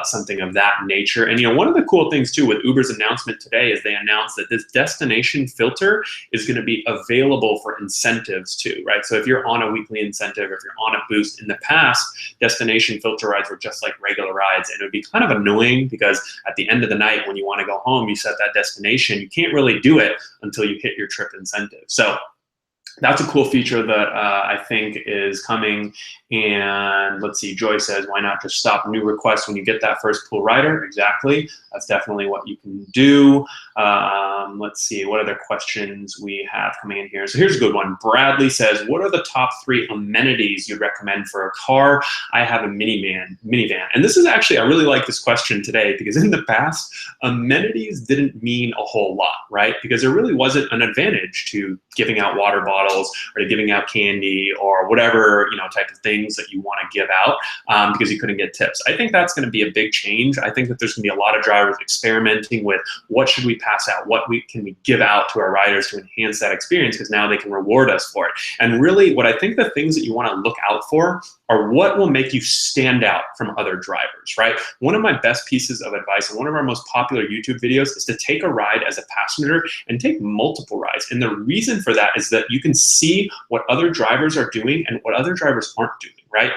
something of that nature. And one of the cool things too with Uber's announcement today is they announced that this destination filter is going to be available for incentives too, right? So if you're on a weekly incentive, or if you're on a boost, in the past, destination filter rides were just like regular rides, and it would be kind of annoying because at the end of the night when you want to go home, you set that destination, you can't really do it until you hit your trip incentive. So that's a cool feature that I think is coming. And let's see, Joy says, why not just stop new requests when you get that first pool rider? Exactly. That's definitely what you can do. Let's see, what other questions we have coming in here. So here's a good one. Bradley says, what are the top 3 amenities you'd recommend for a car? I have a minivan. And this is actually, I really like this question today because in the past, amenities didn't mean a whole lot, right? Because there really wasn't an advantage to giving out water bottles or to giving out candy or whatever, type of things that you want to give out because you couldn't get tips. I think that's going to be a big change. I think that there's going to be a lot of drivers experimenting with what should we pass out, what can we give out to our riders to enhance that experience, because now they can reward us for it. And really what I think the things that you want to look out for are what will make you stand out from other drivers, right? One of my best pieces of advice and one of our most popular YouTube videos is to take a ride as a passenger and take multiple rides. And the reason for that is that you can see what other drivers are doing and what other drivers aren't doing, right?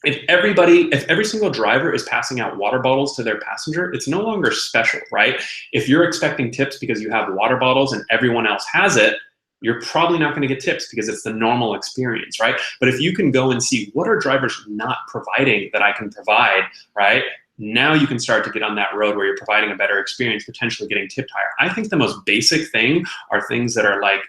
If every single driver is passing out water bottles to their passenger, it's no longer special, right? If you're expecting tips because you have water bottles and everyone else has it, you're probably not going to get tips because it's the normal experience, right? But if you can go and see what are drivers not providing that I can provide, right? Now you can start to get on that road where you're providing a better experience, potentially getting tipped higher. I think the most basic thing are things that are like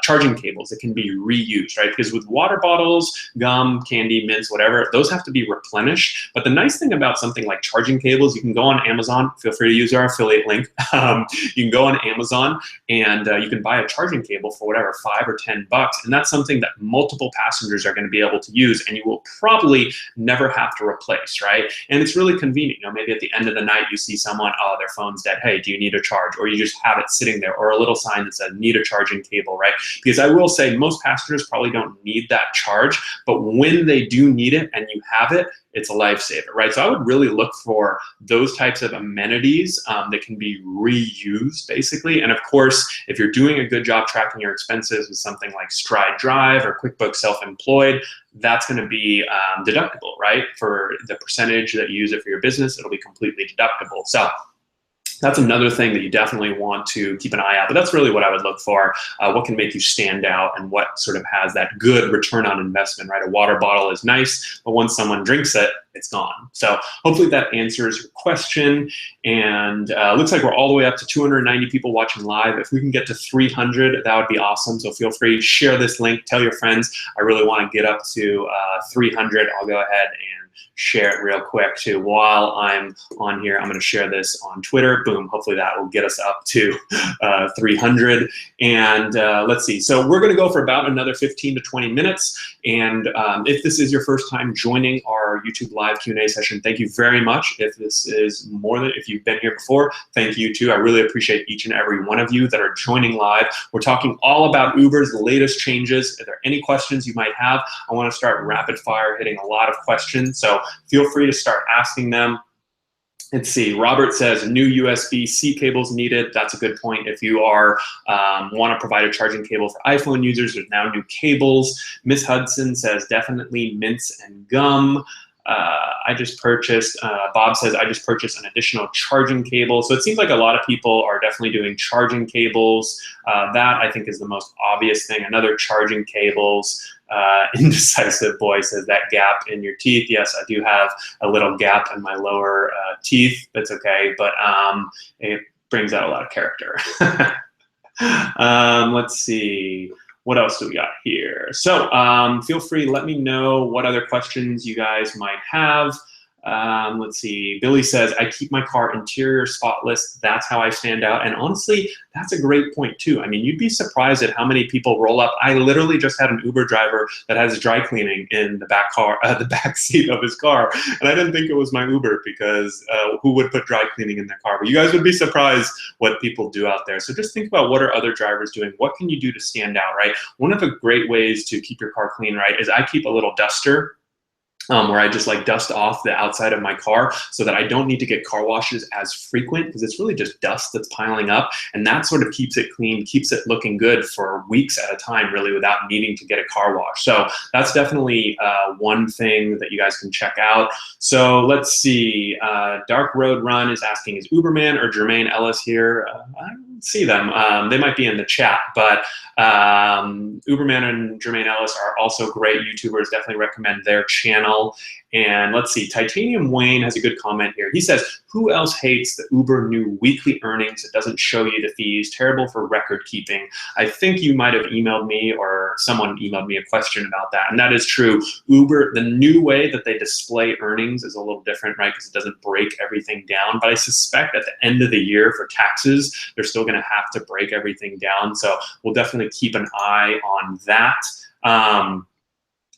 charging cables that can be reused, right? Because with water bottles, gum, candy, mints, whatever, those have to be replenished. But the nice thing about something like charging cables, you can go on Amazon, feel free to use our affiliate link. You can go on Amazon and you can buy a charging cable for whatever, $5 or $10. And that's something that multiple passengers are going to be able to use and you will probably never have to replace, right? And it's really convenient. Maybe at the end of the night you see someone, oh, their phone's dead. Hey, do you need a charge? Or you just have it sitting there, or a little sign that says need a charging cable, right? Because I will say most passengers probably don't need that charge, but when they do need it and you have it, it's a lifesaver, right? So I would really look for those types of amenities that can be reused, basically. And of course, if you're doing a good job tracking your expenses with something like Stride Drive or QuickBooks Self-Employed, that's going to be deductible, right? For the percentage that you use it for your business, it'll be completely deductible. So that's another thing that you definitely want to keep an eye out. But that's really what I would look for. What can make you stand out and what sort of has that good return on investment, right? A water bottle is nice, but once someone drinks it, it's gone. So hopefully that answers your question. And looks like we're all the way up to 290 people watching live. If we can get to 300, that would be awesome. So feel free to share this link, tell your friends. I really want to get up to 300. I'll go ahead and share it real quick too. While I'm on here, I'm going to share this on Twitter. Boom, hopefully that will get us up to 300. And let's see, so we're going to go for about another 15 to 20 minutes. And if this is your first time joining our YouTube live Q&A session, thank you very much. If this is more than, if you've been here before, thank you too. I really appreciate each and every one of you that are joining live. We're talking all about Uber's latest changes. If there are any questions you might have, I want to start rapid fire hitting a lot of questions. So feel free to start asking them. Let's see, Robert says new USB-C cables needed. That's a good point. If you are want to provide a charging cable for iPhone users, there's now new cables. Miss Hudson says definitely mints and gum. I just purchased, Bob says, I just purchased an additional charging cable. So it seems like a lot of people are definitely doing charging cables. That I think is the most obvious thing. Another charging cables. Indecisive boy says that gap in your teeth. Yes, I do have a little gap in my lower teeth. That's okay, but it brings out a lot of character. Let's see. What else do we got here? So feel free, let me know what other questions you guys might have. Let's see, Billy says, I keep my car interior spotless. That's how I stand out. And honestly, that's a great point too. I mean, you'd be surprised at how many people roll up. I literally just had an Uber driver that has dry cleaning in the back seat of his car. And I didn't think it was my Uber because who would put dry cleaning in their car? But you guys would be surprised what people do out there. So just think about what are other drivers doing? What can you do to stand out, right? One of the great ways to keep your car clean, right, is I keep a little duster where I just like dust off the outside of my car so that I don't need to get car washes as frequent, because it's really just dust that's piling up, and that sort of keeps it clean, keeps it looking good for weeks at a time, really, without needing to get a car wash. So that's definitely one thing that you guys can check out. So let's see, Dark Road Run is asking, is Uberman or Jermaine Ellis here? I don't see them. They might be in the chat, but Uberman and Jermaine Ellis are also great YouTubers. Definitely recommend their channel. And let's see, Titanium Wayne has a good comment here. He says, who else hates the Uber new weekly earnings? It doesn't show you the fees. Terrible for record keeping. I think you might have emailed me, or someone emailed me a question about that. And that is true. Uber, the new way that they display earnings is a little different, right? Because it doesn't break everything down. But I suspect at the end of the year for taxes, they're still going to have to break everything down. So we'll definitely keep an eye on that.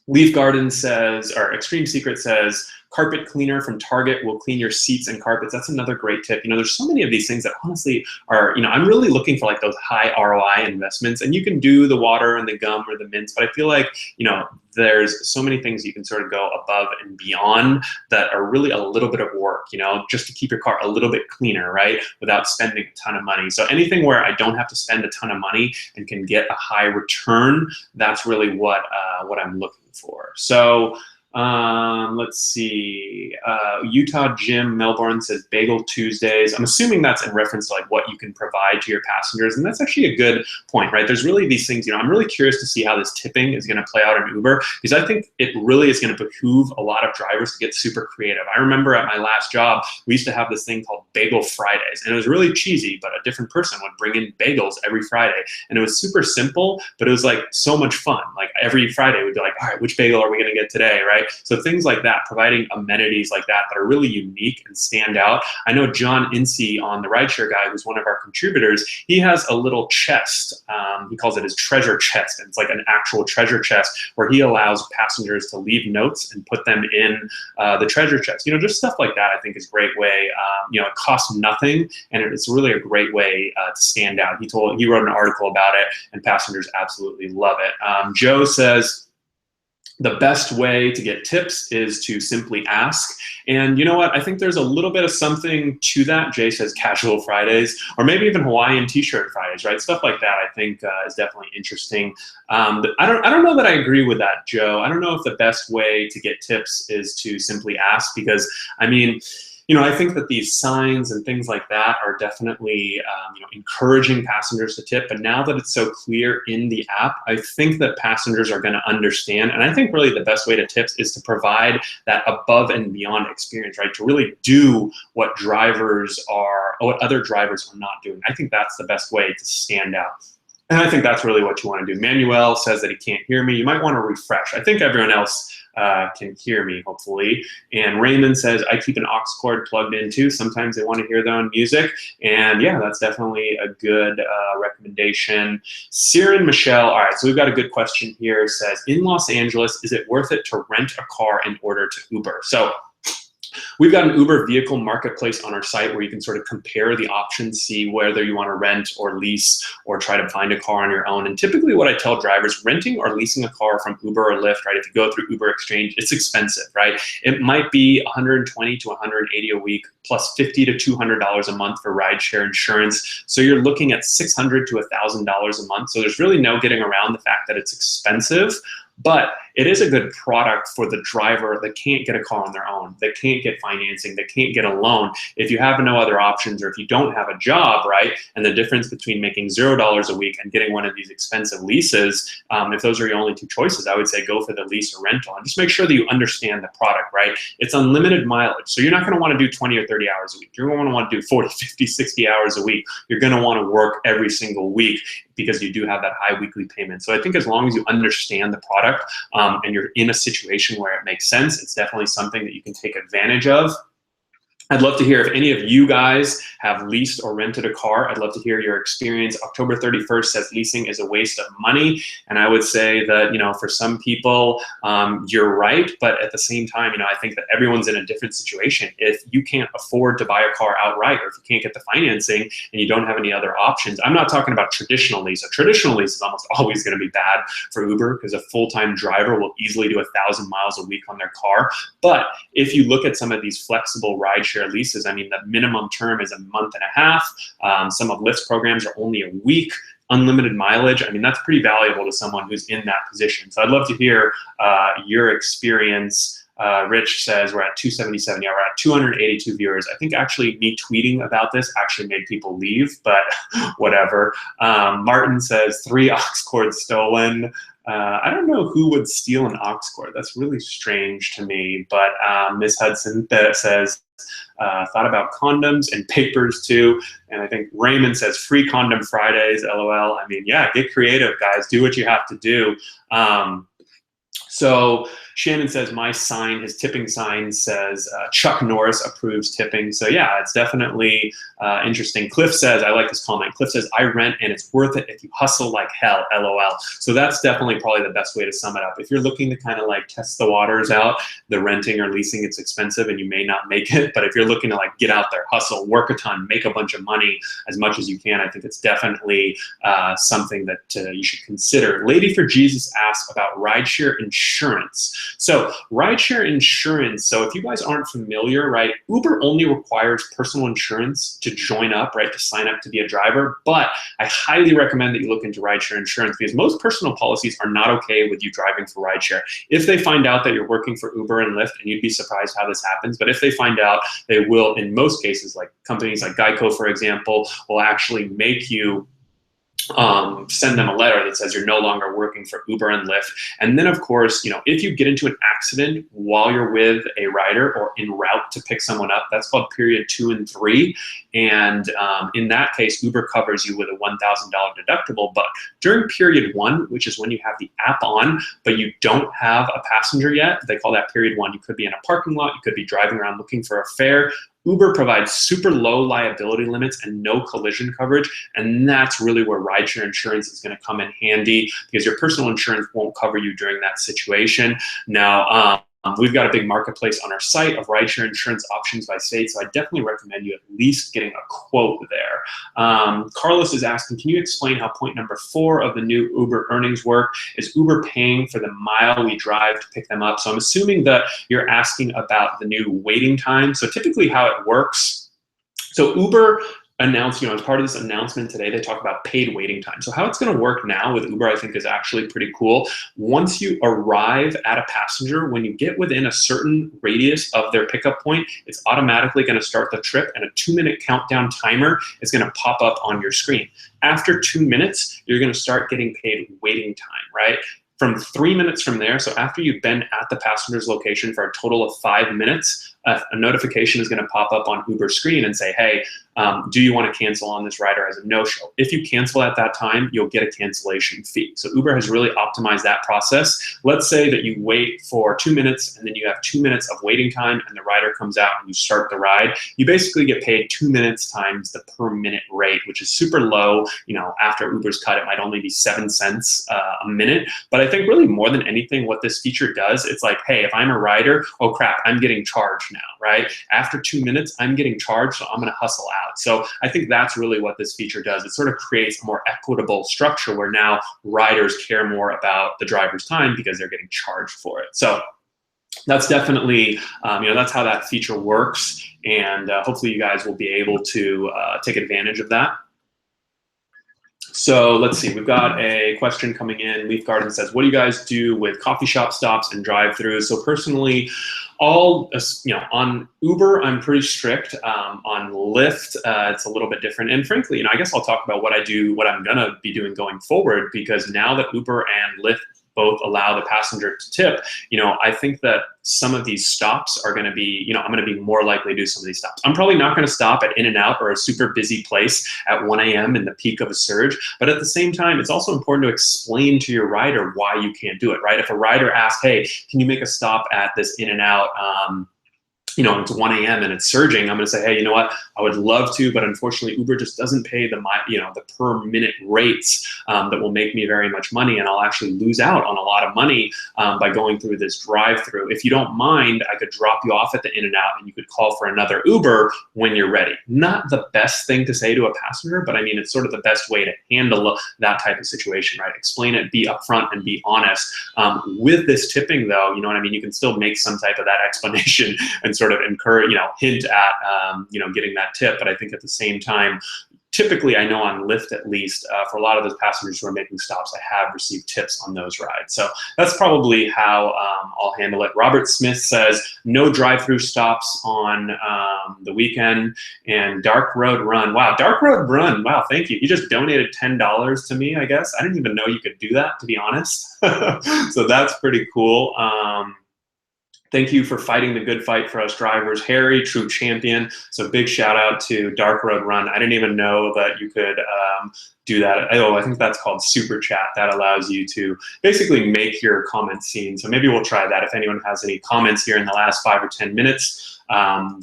Leaf Garden says, or Extreme Secret says, carpet cleaner from Target will clean your seats and carpets. That's another great tip. You know, there's so many of these things that honestly are, you know, I'm really looking for like those high ROI investments, and you can do the water and the gum or the mints, but I feel like, you know, there's so many things you can sort of go above and beyond that are really a little bit of work, you know, just to keep your car a little bit cleaner, right? Without spending a ton of money. So anything where I don't have to spend a ton of money and can get a high return, that's really what I'm looking for. So let's see, Utah Jim Melbourne says Bagel Tuesdays. I'm assuming that's in reference to like what you can provide to your passengers, and that's actually a good point, right? There's really these things, you know, I'm really curious to see how this tipping is going to play out in Uber, because I think it really is going to behoove a lot of drivers to get super creative. I remember at my last job, we used to have this thing called Bagel Fridays, and it was really cheesy, but a different person would bring in bagels every Friday, and it was super simple, but it was like so much fun. Like every Friday we'd be like, all right, which bagel are we going to get today, right? So things like that, providing amenities like that that are really unique and stand out. I know John Incy on the Rideshare Guy, who's one of our contributors, he has a little chest. He calls it his treasure chest. And it's like an actual treasure chest where he allows passengers to leave notes and put them in the treasure chest. You know, just stuff like that I think is a great way. You know, it costs nothing, and it's really a great way to stand out. He wrote an article about it, and passengers absolutely love it. Joe says, the best way to get tips is to simply ask. And you know what? I think there's a little bit of something to that. Jay says casual Fridays, or maybe even Hawaiian t-shirt Fridays, right? Stuff like that I think is definitely interesting. But I don't know that I agree with that, Joe. I don't know if the best way to get tips is to simply ask, because I mean, you know, I think that these signs and things like that are definitely, you know, encouraging passengers to tip. But now that it's so clear in the app, I think that passengers are going to understand. And I think really the best way to tip is to provide that above and beyond experience, right? To really do what what other drivers are not doing. I think that's the best way to stand out. And I think that's really what you want to do. Manuel says that he can't hear me. You might want to refresh. I think everyone else can hear me, hopefully. And Raymond says, I keep an aux cord plugged in too. Sometimes they want to hear their own music. And yeah, that's definitely a good recommendation. Siren Michelle, all right, so we've got a good question here. Says, in Los Angeles, is it worth it to rent a car in order to Uber? So we've got an Uber vehicle marketplace on our site where you can sort of compare the options, see whether you want to rent or lease or try to find a car on your own. And typically what I tell drivers, renting or leasing a car from Uber or Lyft, right, if you go through Uber Exchange, it's expensive, right? It might be $120 to $180 a week plus $50 to $200 a month for rideshare insurance. So you're looking at $600 to $1,000 a month. So there's really no getting around the fact that it's expensive. But it is a good product for the driver that can't get a car on their own, that can't get financing, that can't get a loan. If you have no other options, or if you don't have a job, right, and the difference between making $0 a week and getting one of these expensive leases, if those are your only two choices, I would say go for the lease or rental. And just make sure that you understand the product, right? It's unlimited mileage. So you're not going to want to do 20 or 30 hours a week. You're going to want to do 40, 50, 60 hours a week. You're going to want to work every single week because you do have that high weekly payment. So I think as long as you understand the product and you're in a situation where it makes sense, it's definitely something that you can take advantage of. I'd love to hear if any of you guys have leased or rented a car. I'd love to hear your experience. October 31st says leasing is a waste of money. And I would say that, for some people, you're right. But at the same time, I think that everyone's in a different situation. If you can't afford to buy a car outright, or if you can't get the financing and you don't have any other options, I'm not talking about traditional lease. A traditional lease is almost always going to be bad for Uber because a full-time driver will easily do 1,000 miles a week on their car. But if you look at some of these flexible rideshare leases, I mean, the minimum term is a month and a half. Some of Lyft's programs are only a week. Unlimited mileage, I mean, that's pretty valuable to someone who's in that position. So I'd love to hear your experience. Rich says we're at 277. Yeah, we're at 282 viewers. I think actually me tweeting about this actually made people leave, but whatever. Martin says 3 aux cords stolen. I don't know who would steal an aux cord. That's really strange to me. But Miss Hudson says, thought about condoms and papers too. And I think Raymond says free condom Fridays, LOL. I mean, yeah, get creative, guys. Do what you have to do. So Shannon says my sign, his tipping sign says Chuck Norris approves tipping. So yeah, it's definitely interesting. Cliff says, I like this comment. Cliff says, I rent and it's worth it if you hustle like hell, LOL. So that's definitely probably the best way to sum it up. If you're looking to kind of like test the waters out, the renting or leasing, it's expensive and you may not make it. But if you're looking to like get out there, hustle, work a ton, make a bunch of money as much as you can, I think it's definitely something that you should consider. Lady for Jesus asks about rideshare insurance. So rideshare insurance, so if you guys aren't familiar, right, Uber only requires personal insurance to join up, right, to sign up to be a driver, but I highly recommend that you look into rideshare insurance because most personal policies are not okay with you driving for rideshare. If they find out that you're working for Uber and Lyft, and you'd be surprised how this happens, but if they find out, they will, in most cases, like companies like Geico, for example, will actually make you send them a letter that says you're no longer working for Uber and Lyft. And then, of course, if you get into an accident while you're with a rider or en route to pick someone up, that's called period 2 and 3. And in that case, Uber covers you with a $1,000 deductible. But during period 1, which is when you have the app on, but you don't have a passenger yet, they call that period 1. You could be in a parking lot, you could be driving around looking for a fare. Uber provides super low liability limits and no collision coverage, and that's really where rideshare insurance is going to come in handy because your personal insurance won't cover you during that situation. Now, we've got a big marketplace on our site of rideshare insurance options by state, so I definitely recommend you at least getting a quote there. Carlos is asking, can you explain how point number 4 of the new Uber earnings work? Is Uber paying for the mile we drive to pick them up? So I'm assuming that you're asking about the new waiting time. So typically how it works, so Uber announced, as part of this announcement today, they talk about paid waiting time. So how it's going to work now with Uber, I think, is actually pretty cool. Once you arrive at a passenger, when you get within a certain radius of their pickup point, it's automatically going to start the trip, and a 2-minute countdown timer is going to pop up on your screen. After 2 minutes, you're going to start getting paid waiting time, right? From 3 minutes from there, so after you've been at the passenger's location for a total of 5 minutes, a notification is going to pop up on Uber's screen and say, hey, do you want to cancel on this rider as a no-show? If you cancel at that time, you'll get a cancellation fee. So Uber has really optimized that process. Let's say that you wait for 2 minutes and then you have 2 minutes of waiting time and the rider comes out and you start the ride. You basically get paid 2 minutes times the per minute rate, which is super low. After Uber's cut, it might only be 7 cents a minute. But I think really more than anything, what this feature does, it's like, hey, if I'm a rider, oh crap, I'm getting charged now, right? After 2 minutes, I'm getting charged, so I'm going to hustle out. So I think that's really what this feature does. It sort of creates a more equitable structure where now riders care more about the driver's time because they're getting charged for it. So that's definitely, that's how that feature works. And hopefully you guys will be able to take advantage of that. So let's see, we've got a question coming in. Leaf Garden says, what do you guys do with coffee shop stops and drive-throughs? So personally, on Uber, I'm pretty strict. On Lyft, it's a little bit different. And frankly, I guess I'll talk about what I'm gonna be doing going forward, because now that Uber and Lyft both allow the passenger to tip, I think that some of these stops are going to be, I'm going to be more likely to do some of these stops. I'm probably not going to stop at In-N-Out or a super busy place at 1 a.m. in the peak of a surge. But at the same time, it's also important to explain to your rider why you can't do it, right? If a rider asks, hey, can you make a stop at this In-N-Out it's 1 a.m. and it's surging, I'm going to say, hey, you know what? I would love to, but unfortunately, Uber just doesn't pay the per minute rates that will make me very much money, and I'll actually lose out on a lot of money by going through this drive-through. If you don't mind, I could drop you off at the In-N-Out, and you could call for another Uber when you're ready. Not the best thing to say to a passenger, but I mean, it's sort of the best way to handle that type of situation, right? Explain it, be upfront, and be honest. With this tipping, though, you know what I mean? You can still make some type of that explanation and sort of encourage, hint at, getting that tip. But I think at the same time, typically, I know on Lyft at least, for a lot of those passengers who are making stops, I have received tips on those rides. So that's probably how I'll handle it. Robert Smith says, no drive-through stops on the weekend, and Dark Road Run. Wow, Dark Road Run, wow, thank you. You just donated $10 to me, I guess. I didn't even know you could do that, to be honest. So that's pretty cool. Thank you for fighting the good fight for us drivers. Harry, true champion. So big shout out to Dark Road Run. I didn't even know that you could do that. Oh, I think that's called Super Chat. That allows you to basically make your comments seen. So maybe we'll try that. If anyone has any comments here in the last 5 or 10 minutes,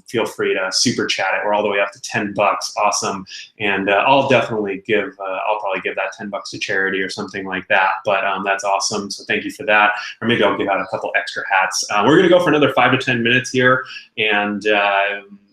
feel free to super chat it. We're all the way up to $10. Awesome. And I'll definitely give, I'll probably give that $10 to charity or something like that. But that's awesome. So thank you for that. Or maybe I'll give out a couple extra hats. We're going to go for another 5 to 10 minutes here, and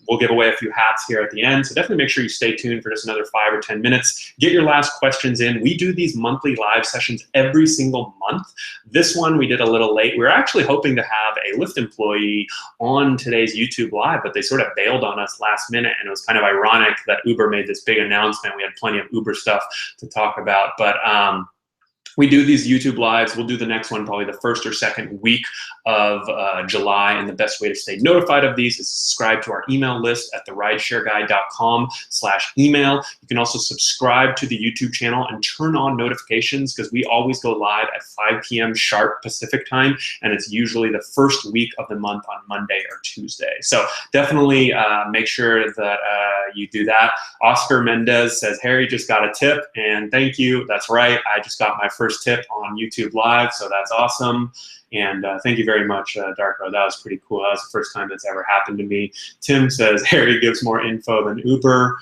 we'll give away a few hats here at the end. So definitely make sure you stay tuned for just another 5 or 10 minutes. Get your last questions in. We do these monthly live sessions every single month. This one we did a little late. We were actually hoping to have a Lyft employee on today's YouTube Live, but they sort of bailed on us last minute, and it was kind of ironic that Uber made this big announcement. We had plenty of Uber stuff to talk about, but we do these YouTube Lives. We'll do the next one probably the first or second week of July, and the best way to stay notified of these is subscribe to our email list at therideshareguy.com/email. You can also subscribe to the YouTube channel and turn on notifications, because we always go live at 5 p.m. sharp Pacific time, and it's usually the first week of the month on Monday or Tuesday. So definitely make sure that you do that. Oscar Mendez says, Harry just got a tip, and thank you. That's right. I just got my first tip on YouTube Live, so that's awesome. And thank you very much, Dark Road. That was pretty cool. That was the first time that's ever happened to me. Tim says, Harry gives more info than Uber.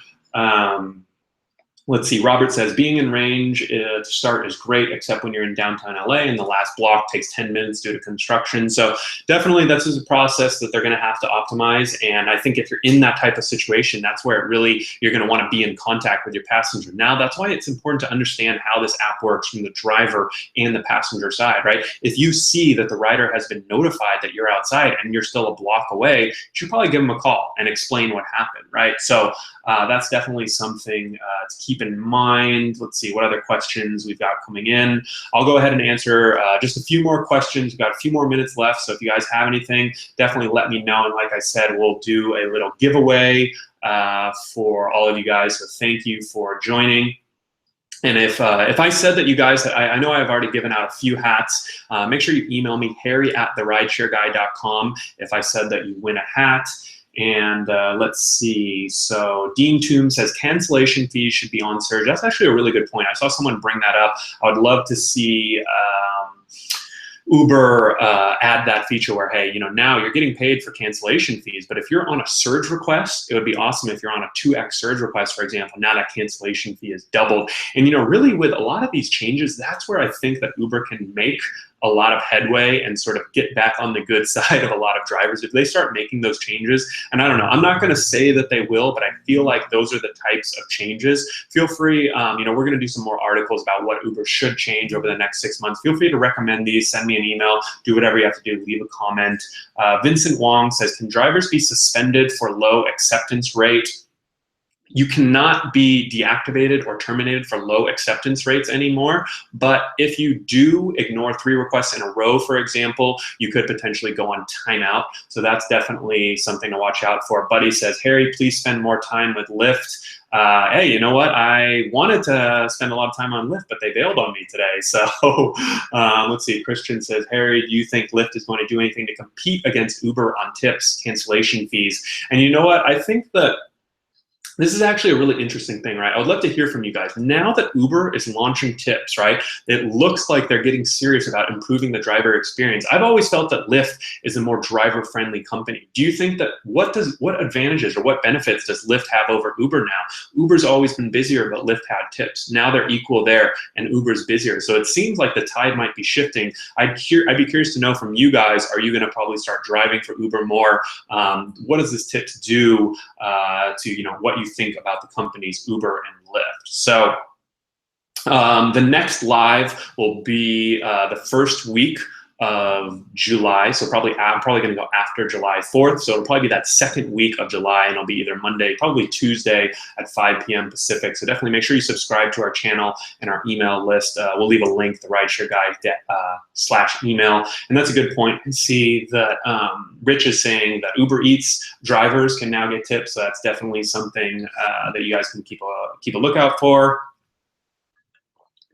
Let's see, Robert says, being in range to start is great, except when you're in downtown LA and the last block takes 10 minutes due to construction. So definitely this is a process that they're gonna have to optimize. And I think if you're in that type of situation, that's where it really, you're gonna wanna be in contact with your passenger. Now, that's why it's important to understand how this app works from the driver and the passenger side, right? If you see that the rider has been notified that you're outside and you're still a block away, you should probably give them a call and explain what happened, right? So that's definitely something to keep in mind. Let's see what other questions we've got coming in. I'll go ahead and answer just a few more questions. We've got a few more minutes left, so if you guys have anything, definitely let me know. And like I said, we'll do a little giveaway for all of you guys, so thank you for joining. And if I said that you guys, I know I've already given out a few hats, make sure you email me, harry@therideshareguy.com, if I said that you win a hat. And let's see, so Dean Toom says cancellation fees should be on surge. That's actually a really good point. I saw someone bring that up. I would love to see Uber add that feature where, hey, now you're getting paid for cancellation fees, but if you're on a surge request, it would be awesome if you're on a 2x surge request, for example. Now that cancellation fee is doubled. And really with a lot of these changes, that's where I think that Uber can make a lot of headway and sort of get back on the good side of a lot of drivers if they start making those changes. And I don't know, I'm not going to say that they will, but I feel like those are the types of changes. Feel free, we're going to do some more articles about what Uber should change over the next 6 months. Feel free to recommend these, send me an email, do whatever you have to do, leave a comment. Vincent Wong says, can drivers be suspended for low acceptance rate? You cannot be deactivated or terminated for low acceptance rates anymore, but if you do ignore 3 requests in a row, for example, you could potentially go on timeout. So that's definitely something to watch out for. Buddy says, Harry, please spend more time with Lyft. Hey, you know what? I wanted to spend a lot of time on Lyft, but they bailed on me today. So let's see. Christian says, Harry, do you think Lyft is going to do anything to compete against Uber on tips, cancellation fees? And you know what? I think that This is actually a really interesting thing, right? I would love to hear from you guys. Now that Uber is launching tips, right, it looks like they're getting serious about improving the driver experience. I've always felt that Lyft is a more driver-friendly company. Do you think that, what advantages or what benefits does Lyft have over Uber now? Uber's always been busier, but Lyft had tips. Now they're equal there, and Uber's busier. So it seems like the tide might be shifting. I'd be curious to know from you guys, are you gonna probably start driving for Uber more? What does this tips do to what you think about the companies Uber and Lyft? So the next live will be the first week of July, so I'm probably going to go after July 4th, so it'll probably be that second week of July, and it'll be either Monday, probably Tuesday at 5 p.m. Pacific. So definitely make sure you subscribe to our channel and our email list. We'll leave a link, the Rideshare Guy /email, and that's a good point. I see that Rich is saying that Uber Eats drivers can now get tips, so that's definitely something that you guys can keep a lookout for.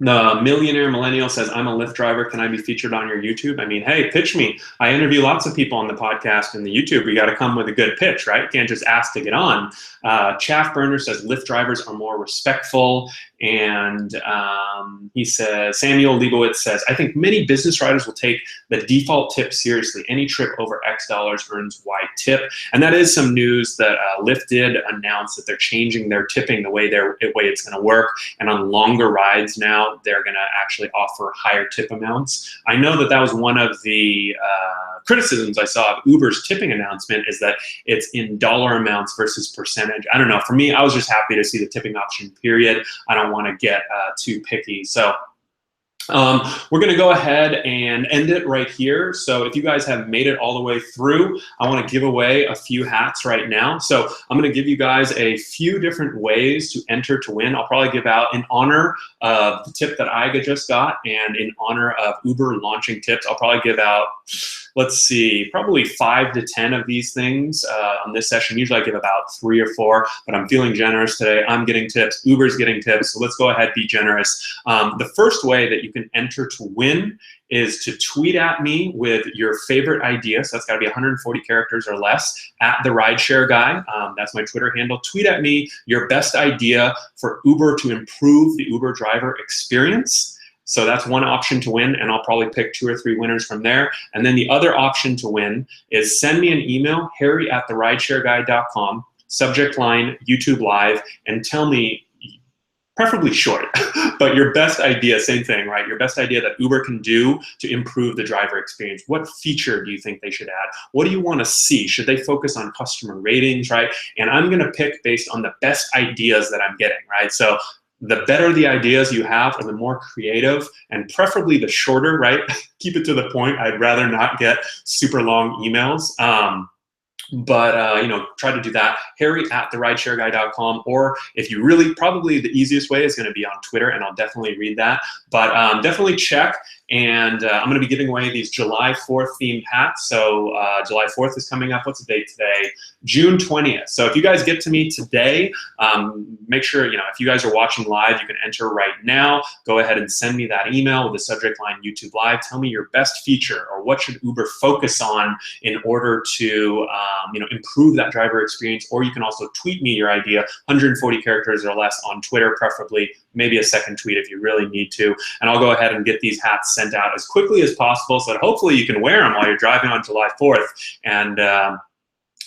The Millionaire Millennial says, I'm a Lyft driver. Can I be featured on your YouTube? I mean, hey, pitch me. I interview lots of people on the podcast and the YouTube. You got to come with a good pitch, right? You can't just ask to get on. Chaff Burner says, Lyft drivers are more respectful. And he says, Samuel Leibowitz says, I think many business riders will take the default tip seriously. Any trip over X dollars earns Y tip. And that is some news that Lyft did announce that they're changing their tipping, the way it's going to work. And on longer rides now, they're going to actually offer higher tip amounts. I know that was one of the criticisms I saw of Uber's tipping announcement, is that it's in dollar amounts versus percentage. I don't know. For me, I was just happy to see the tipping option, period. I don't want to get too picky. So we're going to go ahead and end it right here. So if you guys have made it all the way through, I want to give away a few hats right now. So I'm going to give you guys a few different ways to enter to win. I'll probably give out, in honor of the tip that I just got and in honor of Uber launching tips, I'll probably give out, let's see, probably 5 to 10 of these things on this session. Usually I give about 3 or 4, but I'm feeling generous today. I'm getting tips, Uber's getting tips, so let's go ahead, be generous. The first way that you can enter to win is to tweet at me with your favorite idea. So that's got to be 140 characters or less, at the Rideshare Guy. That's my Twitter handle. Tweet at me your best idea for Uber to improve the Uber driver experience. So that's one option to win, and I'll probably pick 2 or 3 winners from there. And then the other option to win is send me an email, harry@therideshareguy.com, subject line YouTube Live, and tell me, preferably short, but your best idea, same thing, right? Your best idea that Uber can do to improve the driver experience. What feature do you think they should add? What do you want to see? Should they focus on customer ratings, right? And I'm going to pick based on the best ideas that I'm getting, right? So the better the ideas you have, and the more creative, and preferably the shorter, right? Keep it to the point. I'd rather not get super long emails. But try to do that. harry@therideshareguy.com, or if you really, probably the easiest way is going to be on Twitter, and I'll definitely read that. But definitely check. And I'm going to be giving away these July 4th themed hats. So July 4th is coming up. What's the date today? June 20th. So if you guys get to me today, make sure, if you guys are watching live, you can enter right now. Go ahead and send me that email with the subject line YouTube Live. Tell me your best feature, or what should Uber focus on in order to improve that driver experience. Or you can also tweet me your idea, 140 characters or less on Twitter, preferably, maybe a second tweet if you really need to. And I'll go ahead and get these hats sent out as quickly as possible, so that hopefully you can wear them while you're driving on July 4th.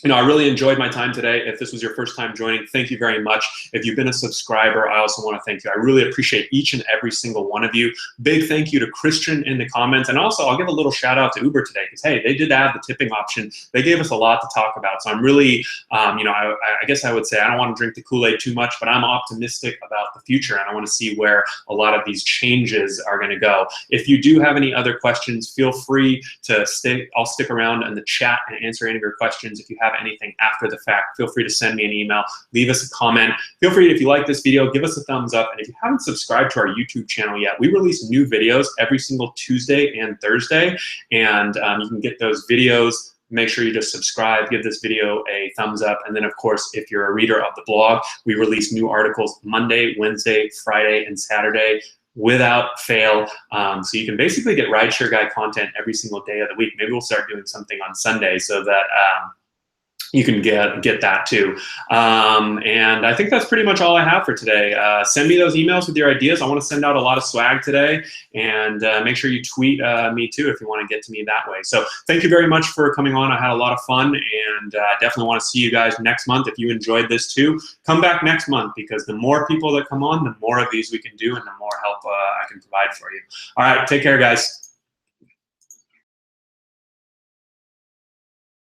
And I really enjoyed my time today. If this was your first time joining, thank you very much. If you've been a subscriber, I also want to thank you. I really appreciate each and every single one of you. Big thank you to Christian in the comments. And also, I'll give a little shout out to Uber today, because, hey, they did add the tipping option. They gave us a lot to talk about. So I'm really, I guess I would say, I don't want to drink the Kool-Aid too much, but I'm optimistic about the future. And I want to see where a lot of these changes are going to go. If you do have any other questions, feel free to stay. I'll stick around in the chat and answer any of your questions. If you have anything after the fact, feel free to send me an email, leave us a comment. Feel free, if you like this video, give us a thumbs up. And if you haven't subscribed to our YouTube channel yet, we release new videos every single Tuesday and Thursday. And you can get those videos. Make sure you just subscribe, give this video a thumbs up. And then, of course, if you're a reader of the blog, we release new articles Monday, Wednesday, Friday, and Saturday, without fail. So you can basically get Rideshare Guy content every single day of the week. Maybe we'll start doing something on Sunday, so that you can get that too. And I think that's pretty much all I have for today. Send me those emails with your ideas. I want to send out a lot of swag today, and make sure you tweet me too if you want to get to me that way. So thank you very much for coming on. I had a lot of fun, and definitely want to see you guys next month. If you enjoyed this too, come back next month, because the more people that come on, the more of these we can do and the more help I can provide for you. All right, take care, guys.